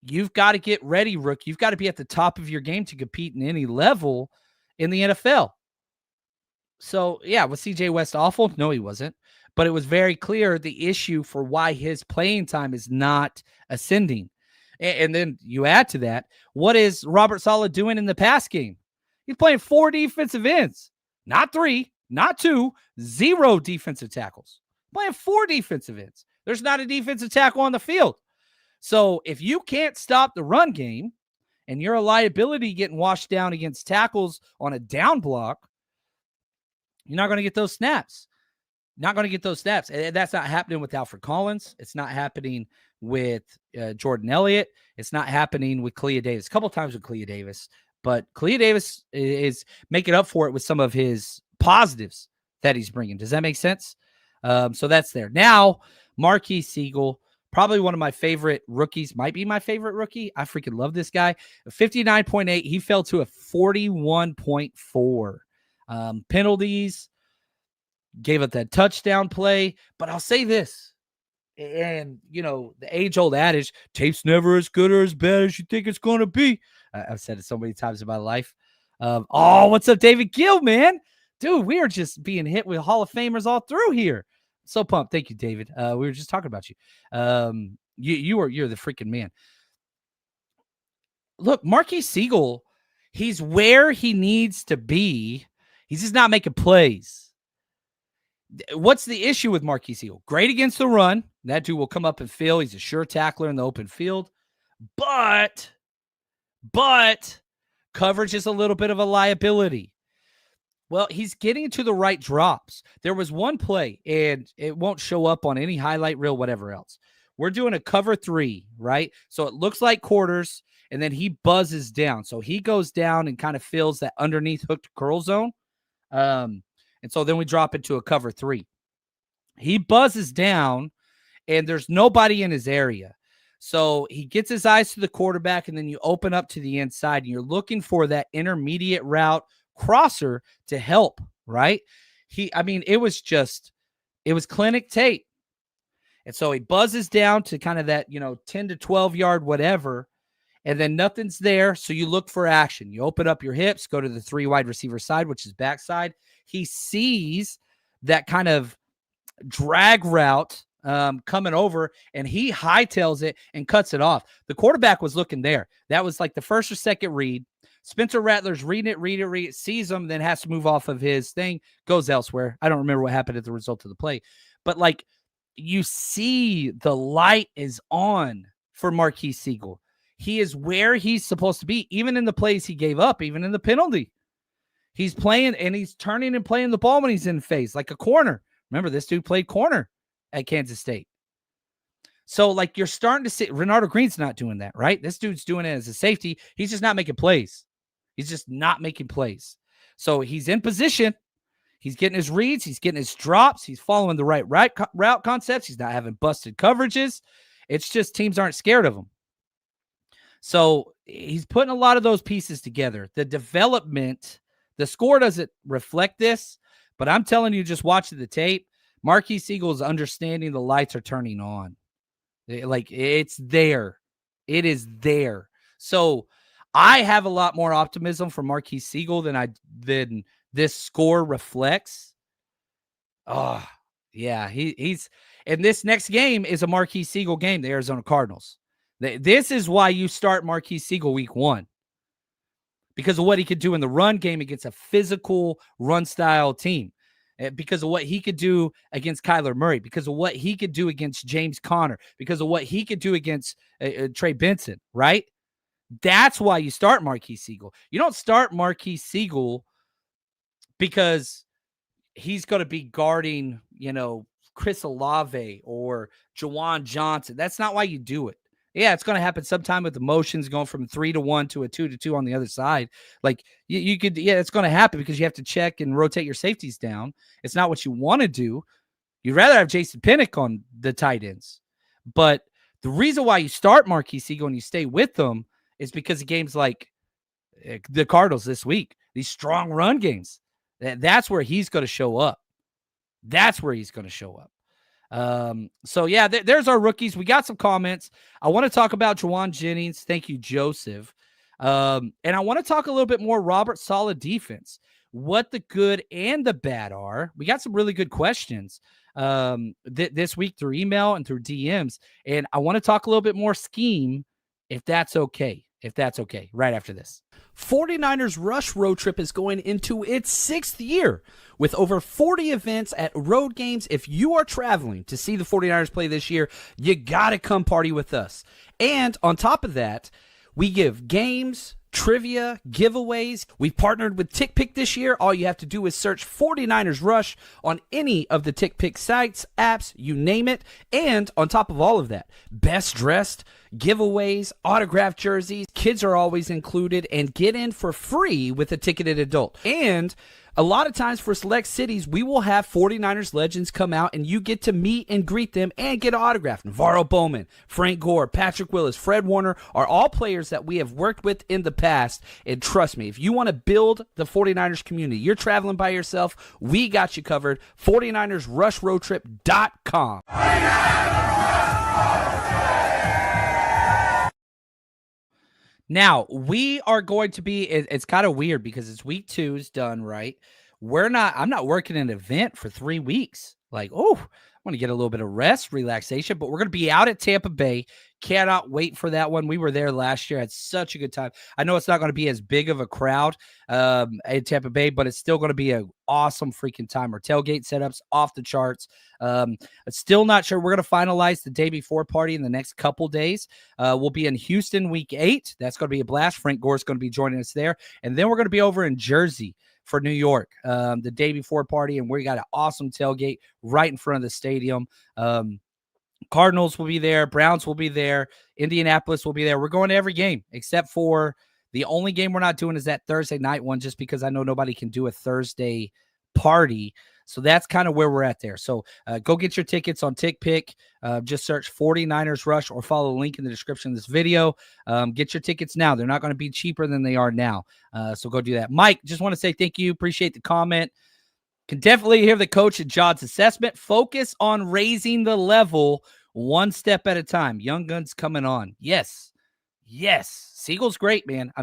You've got to get ready, Rook. You've got to be at the top of your game to compete in any level in the NFL. So, yeah, was CJ West awful? No, he wasn't. but it was very clear the issue for why his playing time is not ascending. And then you add to that, what is Robert Saleh doing in the pass game? He's playing 4 defensive ends, not 3, not 2, 0 defensive tackles. Playing 4 defensive ends. There's not a defensive tackle on the field. So if you can't stop the run game and you're a liability getting washed down against tackles on a down block, you're not going to get those snaps. Not going to get those snaps. And that's not happening with Alfred Collins. It's not happening with Jordan Elliott. It's not happening with Clea Davis. A couple times with Clea Davis. But Clea Davis is making up for it with some of his positives that he's bringing. Does that make sense? So that's there. Now, Marquis Seagal, probably one of my favorite rookies, might be my favorite rookie. I freaking love this guy. 59.8. He fell to a 41.4. Penalties, gave up that touchdown play. But I'll say this, and, the age-old adage, tape's never as good or as bad as you think it's going to be. I've said it so many times in my life. What's up, David Gill, man? Dude, we are just being hit with Hall of Famers all through here. So pumped. Thank you, David. We were just talking about you. You're the freaking man. Look, Marquis Seagal, he's where he needs to be. He's just not making plays. What's the issue with Marquis Seagal? Great against the run. That dude will come up and fill. He's a sure tackler in the open field. But coverage is a little bit of a liability. Well, he's getting to the right drops. There was one play, and it won't show up on any highlight reel, whatever else. We're doing a cover 3, right? So it looks like quarters, and then he buzzes down. So he goes down and kind of fills that underneath hooked curl zone. And so then we drop into a cover 3. He buzzes down, and there's nobody in his area. So he gets his eyes to the quarterback, and then you open up to the inside, and you're looking for that intermediate route crosser to help, right? It was clinic tape. And so he buzzes down to kind of that, 10 to 12 yard, whatever. And then nothing's there. So you look for action. You open up your hips, go to the 3 wide receiver side, which is backside. He sees that kind of drag route coming over, and he hightails it and cuts it off. The quarterback was looking there. That was like the first or second read. Spencer Rattler's reading it, sees him, then has to move off of his thing, goes elsewhere. I don't remember what happened as the result of the play. But, you see the light is on for Marquis Seagal. He is where he's supposed to be, even in the plays he gave up, even in the penalty. He's playing, and he's turning and playing the ball when he's in phase, like a corner. Remember, this dude played corner at Kansas State. So, you're starting to see Renardo Green's not doing that, right? This dude's doing it as a safety. He's just not making plays. He's just not making plays. So he's in position. He's getting his reads. He's getting his drops. He's following the right route concepts. He's not having busted coverages. It's just teams aren't scared of him. So he's putting a lot of those pieces together. The development, the score doesn't reflect this, but I'm telling you, just watching the tape, Marquis Seagal is understanding the lights are turning on. It's there. It is there. So I have a lot more optimism for Marquis Seagal than this score reflects. Oh, yeah. He's and this next game is a Marquis Seagal game, the Arizona Cardinals. This is why you start Marquis Seagal week 1. Because of what he could do in the run game against a physical run style team. Because of what he could do against Kyler Murray. Because of what he could do against James Conner. Because of what he could do against Trey Benson, right? That's why you start Marquis Seagal. You don't start Marquis Seagal because he's going to be guarding, Chris Olave or Jawan Johnson. That's not why you do it. Yeah, it's going to happen sometime with the motions going from 3-1 to a 2-2 on the other side. You could, it's going to happen because you have to check and rotate your safeties down. It's not what you want to do. You'd rather have Jason Pinnock on the tight ends. But the reason why you start Marquis Seagal and you stay with them is because of games like the Cardinals this week, these strong run games. That's where he's going to show up. That's where he's going to show up. So yeah, there's our rookies. We got some comments. I want to talk about Juwan Jennings. Thank you, Joseph. And I want to talk a little bit more Robert Saleh defense, what the good and the bad are. We got some really good questions. this week through email and through DMs. And I want to talk a little bit more scheme, if that's okay. Right after this. 49ers Rush Road Trip is going into its 6th year with over 40 events at road games. If you are traveling to see the 49ers play this year, you got to come party with us. And on top of that, we give games, trivia, giveaways. We've partnered with TickPick this year. All you have to do is search 49ers Rush on any of the TickPick sites, apps, you name it. And on top of all of that, best dressed, giveaways, autographed jerseys, kids are always included, and get in for free with a ticketed adult. And a lot of times for select cities, we will have 49ers legends come out and you get to meet and greet them and get an autograph. Navarro Bowman, Frank Gore, Patrick Willis, Fred Warner are all players that we have worked with in the past. And trust me, if you want to build the 49ers community, you're traveling by yourself, we got you covered. 49ersRushRoadTrip.com. Now, we are going to be, it's kind of weird because it's week 2's done, right? I'm not working an event for 3 weeks. Like, I want to get a little bit of rest, relaxation, but we're going to be out at Tampa Bay. Cannot wait for that one. We were there last year. Had such a good time. I know it's not going to be as big of a crowd in Tampa Bay, but it's still going to be an awesome freaking time. Our tailgate setups off the charts. Still not sure. We're going to finalize the day before party in the next couple days. We'll be in Houston week 8. That's going to be a blast. Frank Gore is going to be joining us there. And then we're going to be over in Jersey for New York the day before party. And we got an awesome tailgate right in front of the stadium. Cardinals will be there. Browns will be there. Indianapolis will be there. We're going to every game except for the only game we're not doing is that Thursday night one, just because I know nobody can do a Thursday party. So that's kind of where we're at there. So go get your tickets on TickPick. Just search 49ers Rush or follow the link in the description of this video. Get your tickets now. They're not going to be cheaper than they are now. So go do that. Mike, just want to say thank you. Appreciate the comment. Can definitely hear the coach and John's assessment. Focus on raising the level one step at a time. Young guns coming on. Yes. Seagal's great, man.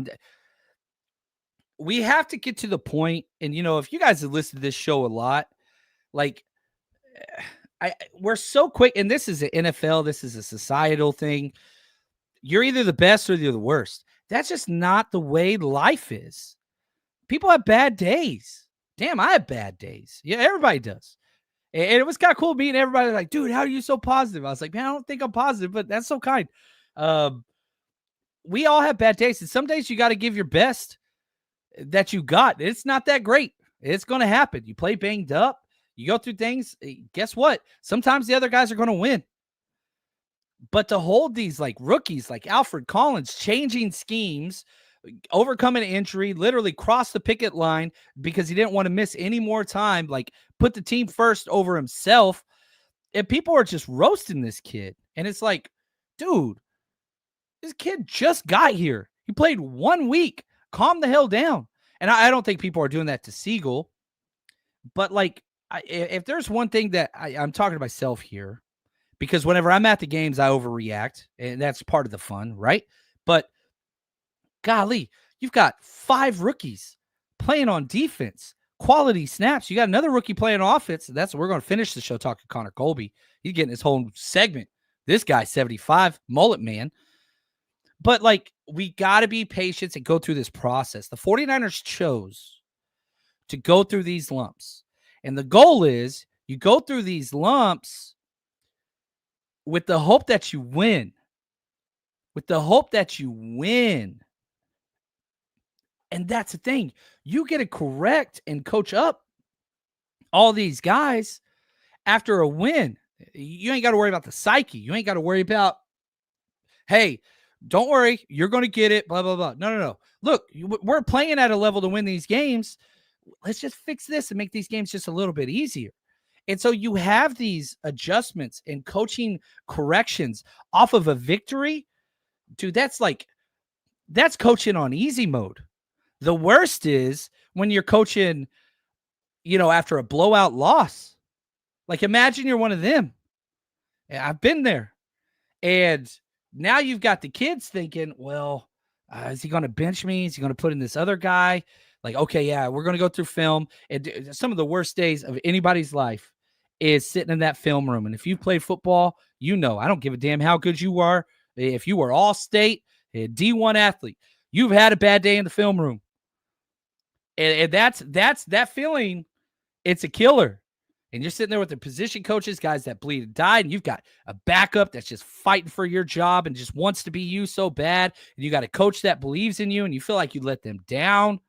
We have to get to the point, and if you guys have listened to this show a lot, like we're so quick, and this is an NFL, this is a societal thing. You're either the best or you're the worst. That's just not the way life is. People have bad days. Damn, I have bad days. Yeah, everybody does. And it was kind of cool meeting everybody like, dude, how are you so positive? I was like, man, I don't think I'm positive, but that's so kind. We all have bad days, and some days you got to give your best that you got. It's not that great. It's going to happen. You play banged up. You go through things. Guess what? Sometimes the other guys are going to win. But to hold these like rookies like Alfred Collins, changing schemes, overcoming an injury, literally crossed the picket line because he didn't want to miss any more time, like put the team first over himself. And people are just roasting this kid. And it's like, dude, this kid just got here. He played 1 week. Calm the hell down. And I don't think people are doing that to Seagal. But like, if there's one thing that I'm talking to myself here, because whenever I'm at the games, I overreact. And that's part of the fun, right? But golly, you've got 5 rookies playing on defense, quality snaps. You got another rookie playing offense. That's we're going to finish the show talking Connor Colby. He's getting his whole segment. This guy, 75, mullet man. But like, we got to be patient and go through this process. The 49ers chose to go through these lumps. And the goal is you go through these lumps with the hope that you win. With the hope that you win. And that's the thing. You get to correct and coach up all these guys after a win. You ain't got to worry about the psyche. You ain't got to worry about, hey, don't worry, you're going to get it, blah, blah, blah. No. Look, we're playing at a level to win these games. Let's just fix this and make these games just a little bit easier. And so you have these adjustments and coaching corrections off of a victory. Dude, that's coaching on easy mode. The worst is when you're coaching, after a blowout loss. Like, imagine you're one of them. I've been there. And now you've got the kids thinking, well, is he going to bench me? Is he going to put in this other guy? Like, okay, yeah, we're going to go through film. And some of the worst days of anybody's life is sitting in that film room. And if you've played football, you know, I don't give a damn how good you are. If you were all-state, a D1 athlete, you've had a bad day in the film room. And that's that feeling. It's a killer. And you're sitting there with the position coaches, guys that bleed and die, and you've got a backup that's just fighting for your job and just wants to be you so bad. And you got a coach that believes in you, and you feel like you let them down.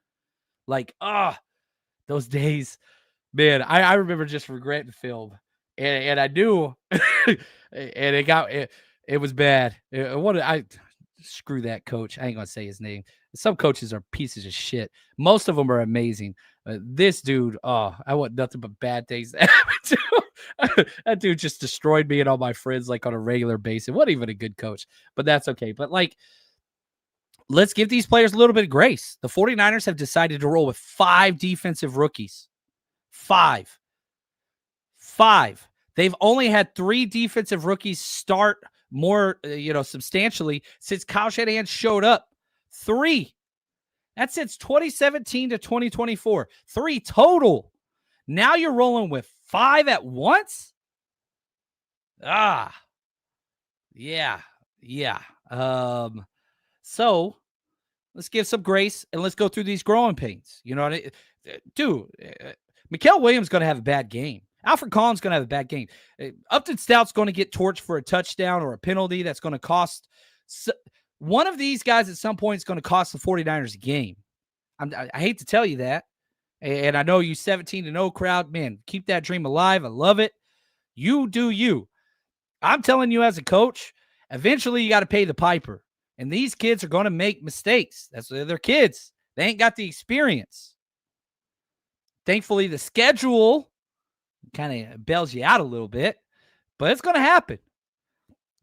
Like, those days, man, I remember just regretting the film. And I knew, and it was bad. Screw that coach. I ain't going to say his name. Some coaches are pieces of shit. Most of them are amazing. This dude, I want nothing but bad things to happen to him. That dude just destroyed me and all my friends like on a regular basis. Wasn't even a good coach, but that's okay. But like, let's give these players a little bit of grace. The 49ers have decided to roll with 5 defensive rookies. 5. They've only had 3 defensive rookies start more, substantially since Kyle Shanahan showed up. 3. That's since 2017 to 2024. 3 total. Now you're rolling with 5 at once? Yeah. So let's give some grace and let's go through these growing pains. You know what I mean? Dude, Mikael Williams going to have a bad game. Alfred Collins going to have a bad game. Upton Stout's going to get torched for a touchdown or a penalty that's going to cost. One of these guys at some point is going to cost the 49ers a game. I hate to tell you that. And I know you 17-0 crowd, man, keep that dream alive. I love it. You do you. I'm telling you as a coach, eventually you got to pay the piper. And these kids are going to make mistakes. They're kids. They ain't got the experience. Thankfully, the schedule kind of bails you out a little bit, but it's going to happen.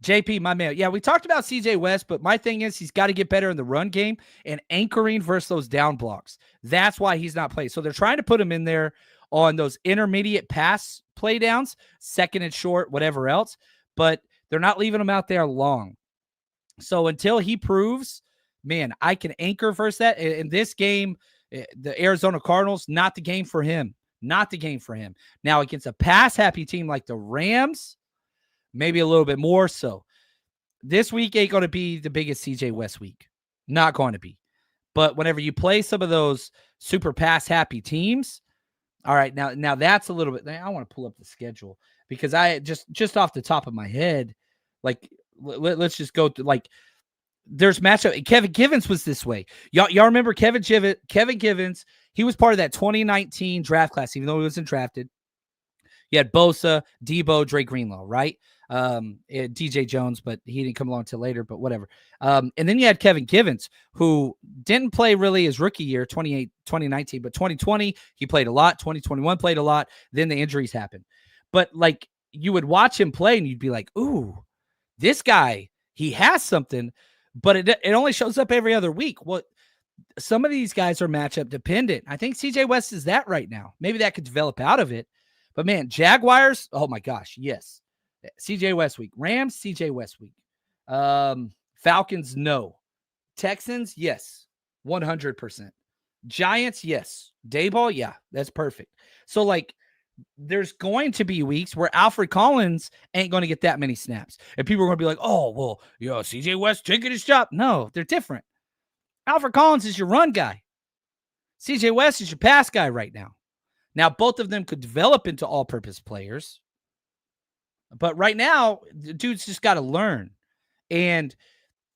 JP, my man. Yeah, we talked about CJ West, but my thing is he's got to get better in the run game and anchoring versus those down blocks. That's why he's not playing. So they're trying to put him in there on those intermediate pass play downs, second and short, whatever else, but they're not leaving him out there long. So until he proves, man, I can anchor versus that. In this game, the Arizona Cardinals, not the game for him. Not the game for him. Now, against a pass-happy team like the Rams, maybe a little bit more so. This week ain't going to be the biggest CJ West week. Not going to be. But whenever you play some of those super pass-happy teams, all right, now that's a little bit. I want to pull up the schedule because I just off the top of my head, like let's just go to like there's matchup. Kevin Givens was this way. Y'all remember Kevin Givens? He was part of that 2019 draft class, even though he wasn't drafted. You had Bosa, Debo, Drake Greenlaw, right? DJ Jones, but he didn't come along until later, but whatever. And then you had Kevin Givens, who didn't play really his rookie year, 2019, but 2020, he played a lot. 2021 played a lot. Then the injuries happened. But like you would watch him play and you'd be like, ooh, this guy, he has something, but it only shows up every other week. Well, some of these guys are matchup dependent. I think CJ West is that right now. Maybe that could develop out of it. But man, Jaguars, oh my gosh, yes. CJ West week. Rams, CJ West week. Falcons, no. Texans, yes. 100%. Giants, yes. Dayball, yeah, that's perfect. So like there's going to be weeks where Alfred Collins ain't going to get that many snaps. And people are going to be like, oh, well, CJ West taking his job. No, they're different. Alfred Collins is your run guy. CJ West is your pass guy right now. Now, both of them could develop into all-purpose players. But right now, the dude's just got to learn. And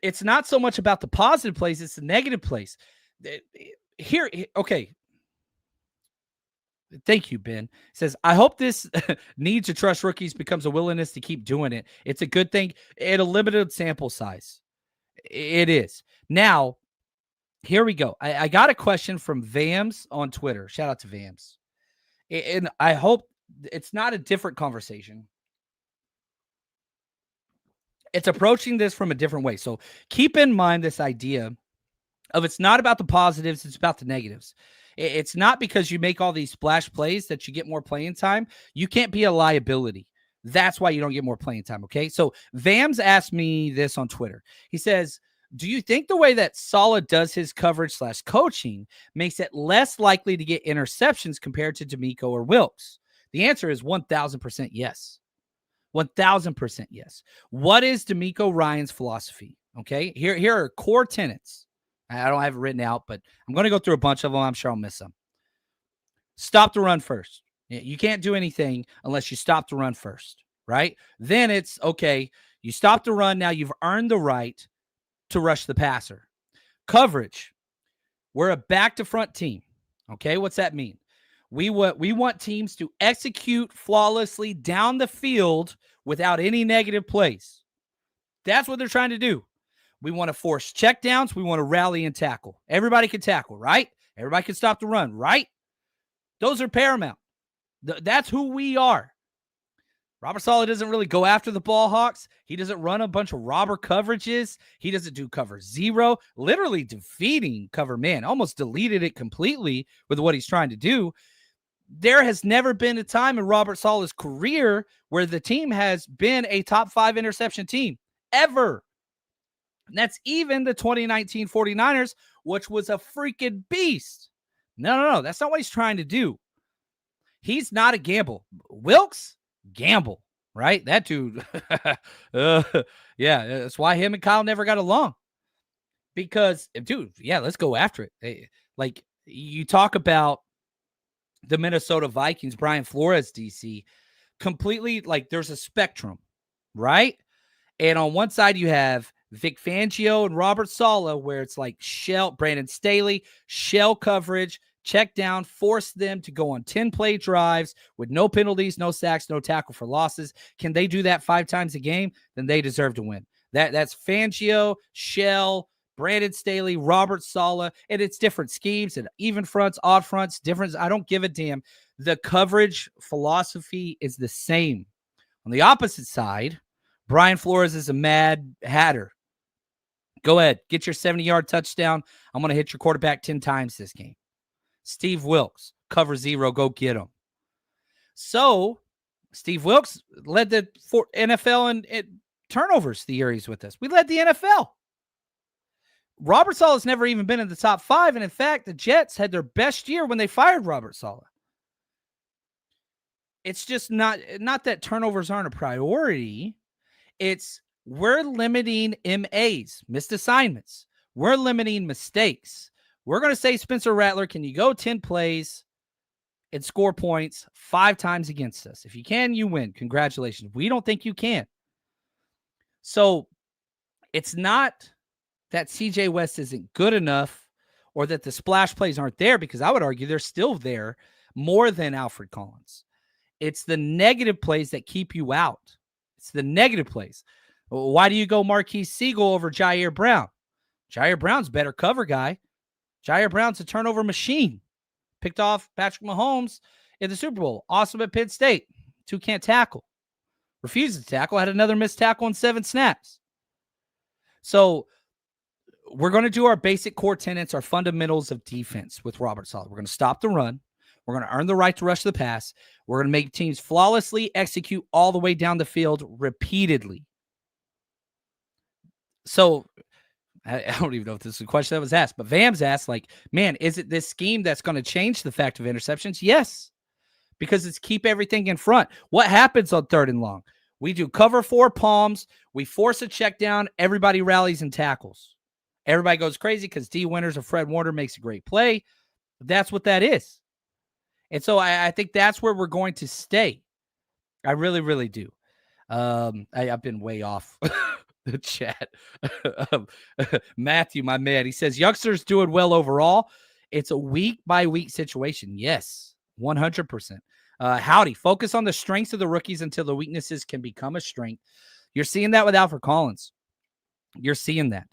it's not so much about the positive plays, it's the negative plays. Here, okay. Thank you, Ben. He says, I hope this need to trust rookies becomes a willingness to keep doing it. It's a good thing at a limited sample size. It is. Now, here we go. I got a question from Vams on Twitter. Shout out to Vams. And I hope it's not a different conversation. It's approaching this from a different way. So keep in mind this idea of it's not about the positives, it's about the negatives. It's not because you make all these splash plays that you get more playing time. You can't be a liability. That's why you don't get more playing time, okay? So Vams asked me this on Twitter. He says, do you think the way that Saleh does his coverage/coaching makes it less likely to get interceptions compared to D'Amico or Wilkes? The answer is 1,000% yes. 1,000% yes. What is D'Amico Ryan's philosophy? Okay, here are core tenets. I don't have it written out, but I'm going to go through a bunch of them. I'm sure I'll miss some. Stop the run first. You can't do anything unless you stop the run first, right? Then it's, okay, you stop the run. Now you've earned the right to rush the passer. Coverage. We're a back-to-front team. Okay, what's that mean? We want teams to execute flawlessly down the field without any negative plays. That's what they're trying to do. We want to force checkdowns. We want to rally and tackle. Everybody can tackle, right? Everybody can stop the run, right? Those are paramount. That's who we are. Robert Saleh doesn't really go after the ball hawks. He doesn't run a bunch of robber coverages. He doesn't do cover zero, literally defeating cover man, almost deleted it completely with what he's trying to do. There has never been a time in Robert Saleh's career where the team has been a top 5 interception team, ever. And that's even the 2019 49ers, which was a freaking beast. No. That's not what he's trying to do. He's not a gamble. Wilkes, gamble, right? That dude. Yeah, that's why him and Kyle never got along. Because, dude, yeah, let's go after it. Like, you talk about the Minnesota Vikings, Brian Flores, DC, completely, like, there's a spectrum, right? And on one side, you have Vic Fangio and Robert Saleh, where it's like Brandon Staley, shell coverage, check down, force them to go on 10-play drives with no penalties, no sacks, no tackle for losses. Can they do that 5 times a game? Then they deserve to win. That's Fangio, Shell, Brandon Staley, Robert Saleh, and it's different schemes and even fronts, odd fronts, different. I don't give a damn. The coverage philosophy is the same. On the opposite side, Brian Flores is a mad hatter. Go ahead, get your 70-yard touchdown. I'm going to hit your quarterback 10 times this game. Steve Wilkes, cover zero, go get him. So, Steve Wilkes led the NFL in turnovers the year he's with us. We led the NFL. Robert Saleh's never even been in the top 5, and in fact, the Jets had their best year when they fired Robert Saleh. It's just not that turnovers aren't a priority. It's we're limiting MAs, missed assignments. We're limiting mistakes. We're going to say, Spencer Rattler, can you go 10 plays and score points 5 times against us? If you can, you win. Congratulations. We don't think you can. So it's not that CJ West isn't good enough or that the splash plays aren't there, because I would argue they're still there more than Alfred Collins. It's the negative plays that keep you out. It's the negative plays. Why do you go Marquise Seagal over Jair Brown? Jair Brown's a better cover guy. Jair Brown's a turnover machine. Picked off Patrick Mahomes in the Super Bowl. Awesome at Penn State. 2 can't tackle. Refused to tackle. Had another missed tackle in 7 snaps. So we're going to do our basic core tenets, our fundamentals of defense with Robert Saleh. We're going to stop the run. We're going to earn the right to rush the pass. We're going to make teams flawlessly execute all the way down the field repeatedly. So I don't even know if this is a question that was asked, but Vams asked, like, man, is it this scheme that's going to change the fact of interceptions? Yes, because it's keep everything in front. What happens on 3rd and long? We do cover 4 palms. We force a check down. Everybody rallies and tackles. Everybody goes crazy because D. Winters or Fred Warner makes a great play. That's what that is. And so I think that's where we're going to stay. I really, really do. I've been way off the chat. Matthew, my man, he says, youngsters doing well overall. It's a week-by-week situation. Yes, 100%. Howdy, focus on the strengths of the rookies until the weaknesses can become a strength. You're seeing that with Alfred Collins. You're seeing that.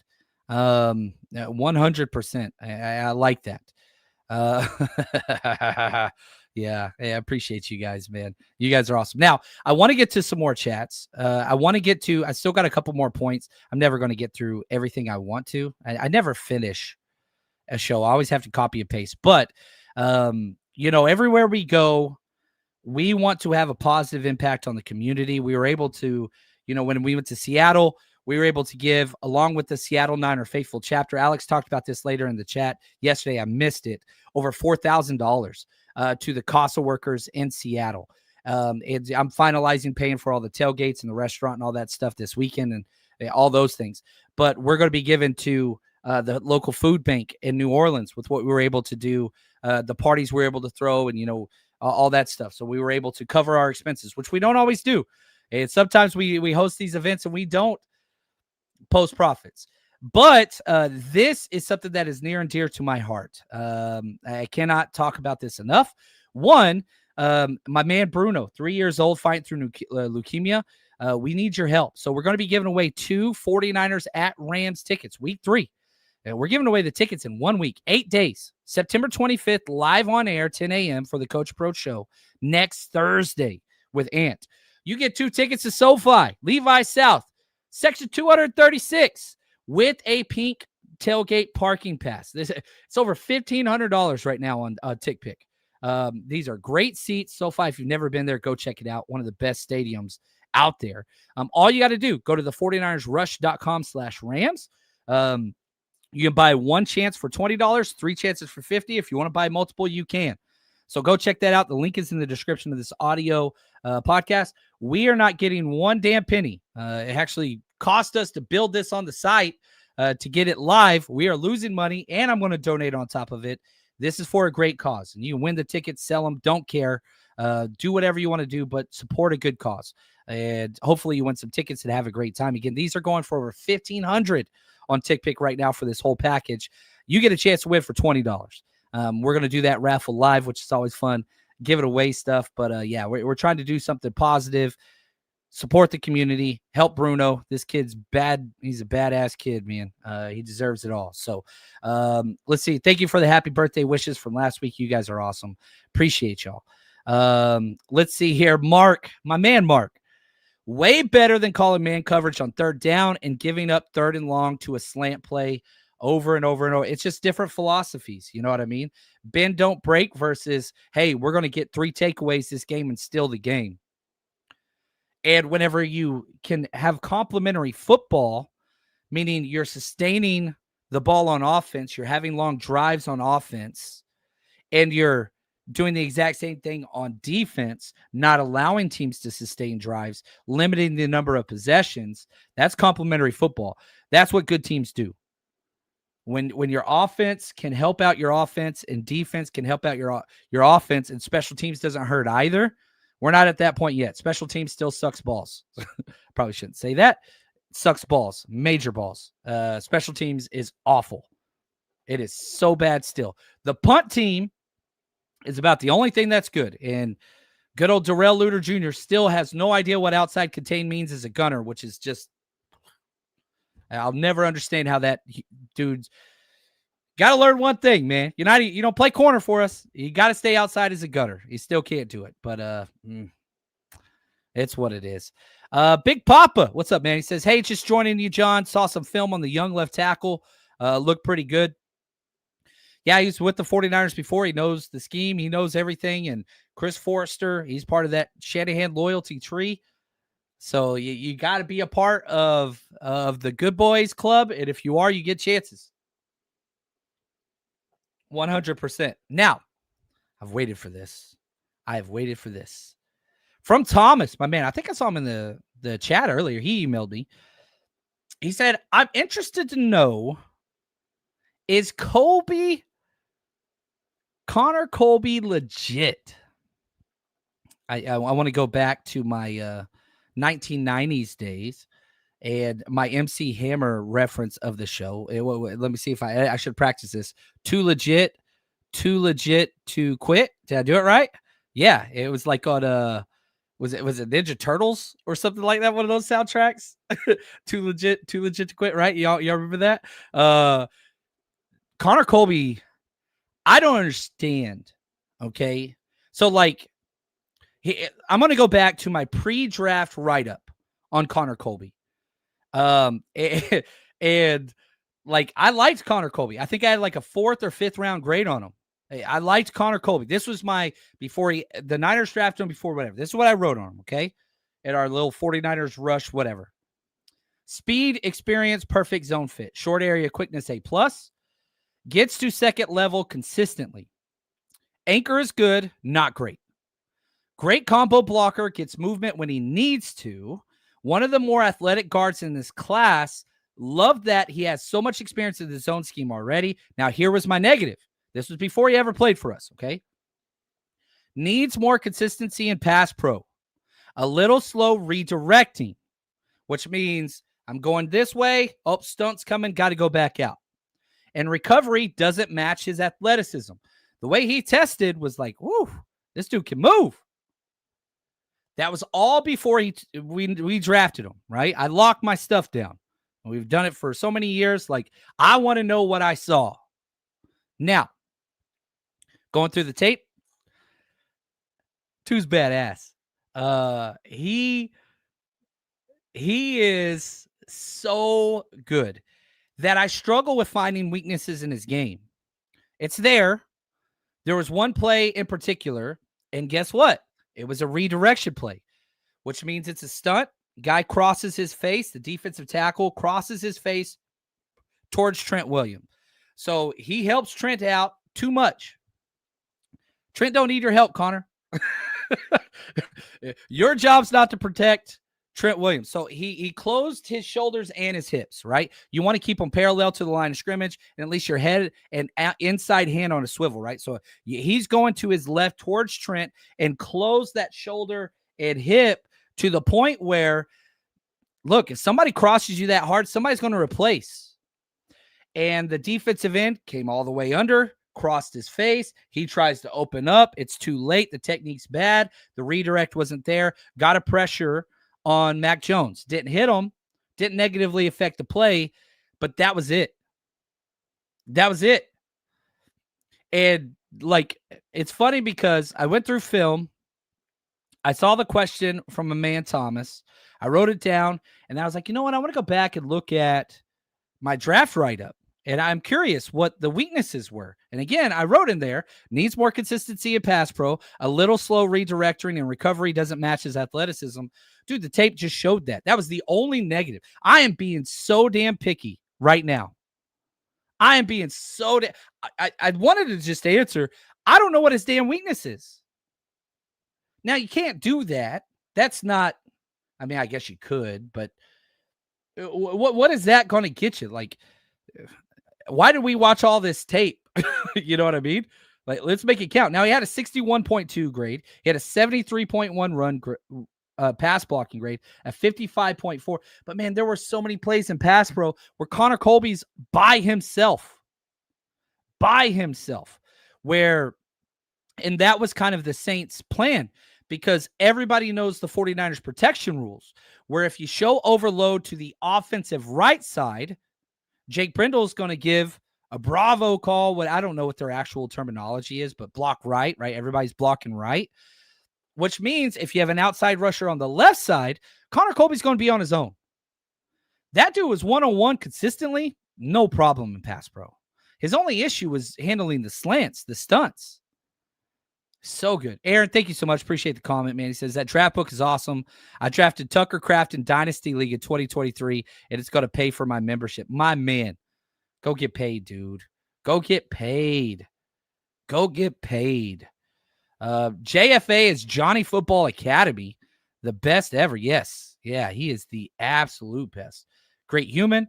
100%. I like that. Yeah, I appreciate you guys, man. You guys are awesome. Now, I want to get to some more chats. I still got a couple more points. I'm never going to get through everything I want to. I never finish a show. I always have to copy and paste. But, everywhere we go, we want to have a positive impact on the community. We were able to, when we went to Seattle, we were able to give, along with the Seattle Niner Faithful chapter. Alex talked about this later in the chat yesterday. I missed it. Over $4,000 to the CASA workers in Seattle. I'm finalizing paying for all the tailgates and the restaurant and all that stuff this weekend and all those things. But we're going to be given to the local food bank in New Orleans with what we were able to do, the parties we were able to throw, and all that stuff. So we were able to cover our expenses, which we don't always do. And sometimes we host these events and we don't post profits. But this is something that is near and dear to my heart. I cannot talk about this enough. One, my man Bruno, 3 years old, fighting through leukemia. We need your help. So we're going to be giving away 2 49ers at Rams tickets, week 3. And we're giving away the tickets in 1 week, 8 days. September 25th, live on air, 10 a.m. for the Coach Pro Show next Thursday with Ant. You get 2 tickets to SoFi, Levi South, section 236, with a pink tailgate parking pass. It's over $1,500 right now on TickPick. These are great seats. SoFi, if you've never been there, go check it out. One of the best stadiums out there. All you got to do, go to the 49ersrush.com/Rams. You can buy 1 chance for $20, 3 chances for $50. If you want to buy multiple, you can. So go check that out. The link is in the description of this audio podcast. We are not getting 1 damn penny. It actually cost us to build this on the site to get it live. We are losing money, and I'm going to donate on top of it. This is for a great cause, and you can win the tickets, sell them, don't care. Do whatever you want to do, but support a good cause. And hopefully you win some tickets and have a great time. Again, these are going for over $1,500 on TickPick right now for this whole package. You get a chance to win for $20. We're going to do that raffle live, which is always fun. Give it away stuff. But yeah, we're trying to do something positive, support the community, help Bruno. This kid's bad. He's a badass kid, man. He deserves it all. So let's see. Thank you for the happy birthday wishes from last week. You guys are awesome. Appreciate y'all. Let's see here. Mark, my man, Mark. Way better than calling man coverage on 3rd down and giving up 3rd and long to a slant play over and over and over. It's just different philosophies. You know what I mean? Bend, don't break versus, hey, we're going to get 3 takeaways this game and steal the game. And whenever you can have complementary football, meaning you're sustaining the ball on offense, you're having long drives on offense, and you're doing the exact same thing on defense, not allowing teams to sustain drives, limiting the number of possessions, that's complementary football. That's what good teams do. When your offense can help out your offense and defense can help out your offense, and special teams doesn't hurt either, we're not at that point yet. Special teams still sucks balls. Probably shouldn't say that. Sucks balls, major balls. Special teams is awful. It is so bad still. The punt team is about the only thing that's good. And good old Darrell Luter Jr. still has no idea what outside contain means as a gunner, which is just, I'll never understand how that dude's got to learn one thing, man. You don't play corner for us. You got to stay outside as a gunner. He still can't do it, but it's what it is. Big Papa, what's up, man? He says, hey, just joining you, John. Saw some film on the young left tackle. Looked pretty good. Yeah, he was with the 49ers before. He knows the scheme. He knows everything. And Chris Forrester, he's part of that Shanahan loyalty tree. So you got to be a part of the good boys club. And if you are, you get chances. 100%. Now, I've waited for this. I have waited for this. From Thomas, my man. I think I saw him in the chat earlier. He emailed me. He said, I'm interested to know, is Connor Colby legit? I want to go back to my 1990s days and my MC Hammer reference of the show. Let me see if I should practice this. Too legit to quit. Did I do it right? Yeah, it was like on was it Ninja Turtles or something like that? One of those soundtracks. Too legit to quit, right? Y'all remember that? Connor Colby, I don't understand. Okay. So like I'm going to go back to my pre-draft write-up on Connor Colby. And like, I liked Connor Colby. I think I had like a 4th or 5th round grade on him. I liked Connor Colby. This was the Niners drafted him before whatever. This is what I wrote on him. Okay. At our little 49ers rush, whatever. Speed, experience, perfect zone fit. Short area quickness, A+. Gets to second level consistently. Anchor is good, not great. Great combo blocker, gets movement when he needs to. One of the more athletic guards in this class. Loved that he has so much experience in the zone scheme already. Now, here was my negative. This was before he ever played for us, okay? Needs more consistency in pass pro. A little slow redirecting, which means I'm going this way. Oh, stunt's coming. Got to go back out. And recovery doesn't match his athleticism. The way he tested was like, whoo, this dude can move. That was all before we drafted him, right? I locked my stuff down. We've done it for so many years. Like, I want to know what I saw. Now, going through the tape, dude's badass. He is so good that I struggle with finding weaknesses in his game. It's there. There was one play in particular, and guess what? It was a redirection play, which means it's a stunt. Guy crosses his face. The defensive tackle crosses his face towards Trent Williams. So he helps Trent out too much. Trent don't need your help, Connor. Your job's not to protect Trent Williams. So he closed his shoulders and his hips, right? You want to keep them parallel to the line of scrimmage, and at least your head and inside hand on a swivel, right? So he's going to his left towards Trent and close that shoulder and hip to the point where, look, if somebody crosses you that hard, somebody's going to replace. And the defensive end came all the way under, crossed his face. He tries to open up. It's too late. The technique's bad. The redirect wasn't there. Got a pressure on Mac Jones. Didn't hit him. Didn't negatively affect the play, but that was it. That was it. And, like, it's funny because I went through film. I saw the question from a man, Thomas. I wrote it down, and I was like, you know what? I want to go back and look at my draft write-up, and I'm curious what the weaknesses were. And again, I wrote in there, needs more consistency in pass pro, a little slow redirecting, and recovery doesn't match his athleticism. Dude, the tape just showed that. That was the only negative. I am being so damn picky right now. I am being so I wanted to just answer, I don't know what his damn weakness is. Now, you can't do that. That's not, I mean, I guess you could, but what is that going to get you? Like, why did we watch all this tape? You know what I mean? Like, let's make it count. Now, he had a 61.2 grade. He had a 73.1 run pass blocking grade, a 55.4. But, man, there were so many plays in pass pro where Connor Colby's by himself, where, and that was kind of the Saints' plan, because everybody knows the 49ers protection rules, where if you show overload to the offensive right side, Jake Brindle is going to give a Bravo call. What I don't know what their actual terminology is, but block right? Everybody's blocking right, which means if you have an outside rusher on the left side, Connor Colby's going to be on his own. That dude was one-on-one consistently, no problem in pass pro. His only issue was handling the slants, the stunts. So good. Aaron, thank you so much. Appreciate the comment, man. He says, that draft book is awesome. I drafted Tucker Kraft in Dynasty League in 2023, and it's going to pay for my membership. My man, go get paid, dude. Go get paid. JFA is Johnny Football Academy, the best ever. Yes. Yeah, he is the absolute best. Great human.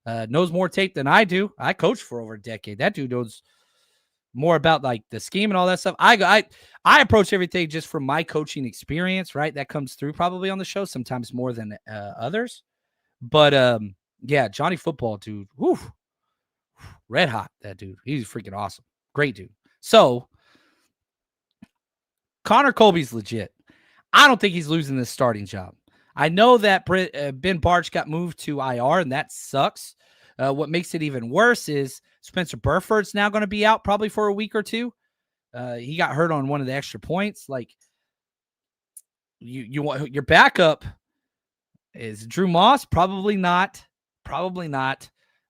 Knows more tape than I do. I coached for over a decade. That dude knows more about like the scheme and all that stuff. I approach everything just from my coaching experience, right? That comes through probably on the show, sometimes more than others. But yeah, Johnny Football, dude. Whew, red hot, that dude. He's freaking awesome. Great dude. So Connor Colby's legit. I don't think he's losing this starting job. I know that Ben Barch got moved to IR, and that sucks. What makes it even worse is Spencer Burford's now going to be out probably for a week or two. He got hurt on one of the extra points. Like, you want your backup is Drew Moss? Probably not.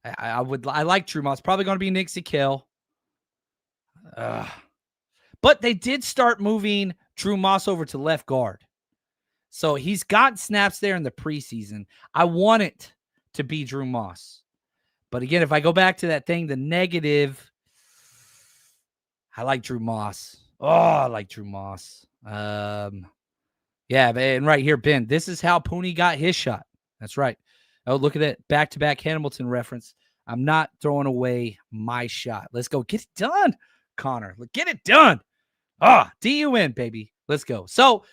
I like Drew Moss. Probably going to be Nick Seagal. But they did start moving Drew Moss over to left guard. So he's got snaps there in the preseason. I want it to be Drew Moss. But again, if I go back to that thing, the negative, I like Drew Moss. Oh, I like Drew Moss. Yeah, and right here, Ben, this is how Pooney got his shot. That's right. Oh, look at that back-to-back Hamilton reference. I'm not throwing away my shot. Let's go. Get it done, Connor. Get it done. DUN, baby. Let's go. So,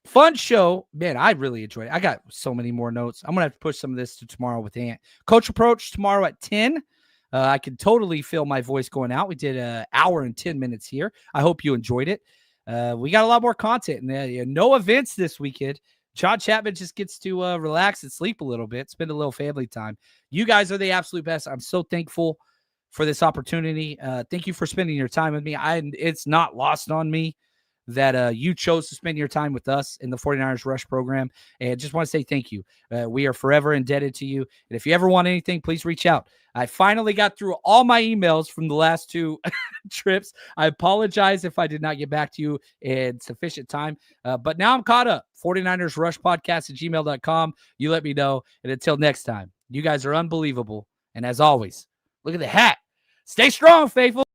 fun show. Man, I really enjoyed it. I got so many more notes. I'm going to have to push some of this to tomorrow with Ant. Coach Approach tomorrow at 10. I can totally feel my voice going out. We did an hour and 10 minutes here. I hope you enjoyed it. We got a lot more content. And no events this weekend. John Chapman just gets to relax and sleep a little bit, spend a little family time. You guys are the absolute best. I'm so thankful for this opportunity. Thank you for spending your time with me. It's not lost on me that you chose to spend your time with us in the 49ers Rush program. And just want to say thank you. We are forever indebted to you. And if you ever want anything, please reach out. I finally got through all my emails from the last 2 trips. I apologize if I did not get back to you in sufficient time. But now I'm caught up. 49ers Rush Podcast at gmail.com. You let me know. And until next time, you guys are unbelievable. And as always, look at the hat. Stay strong, faithful.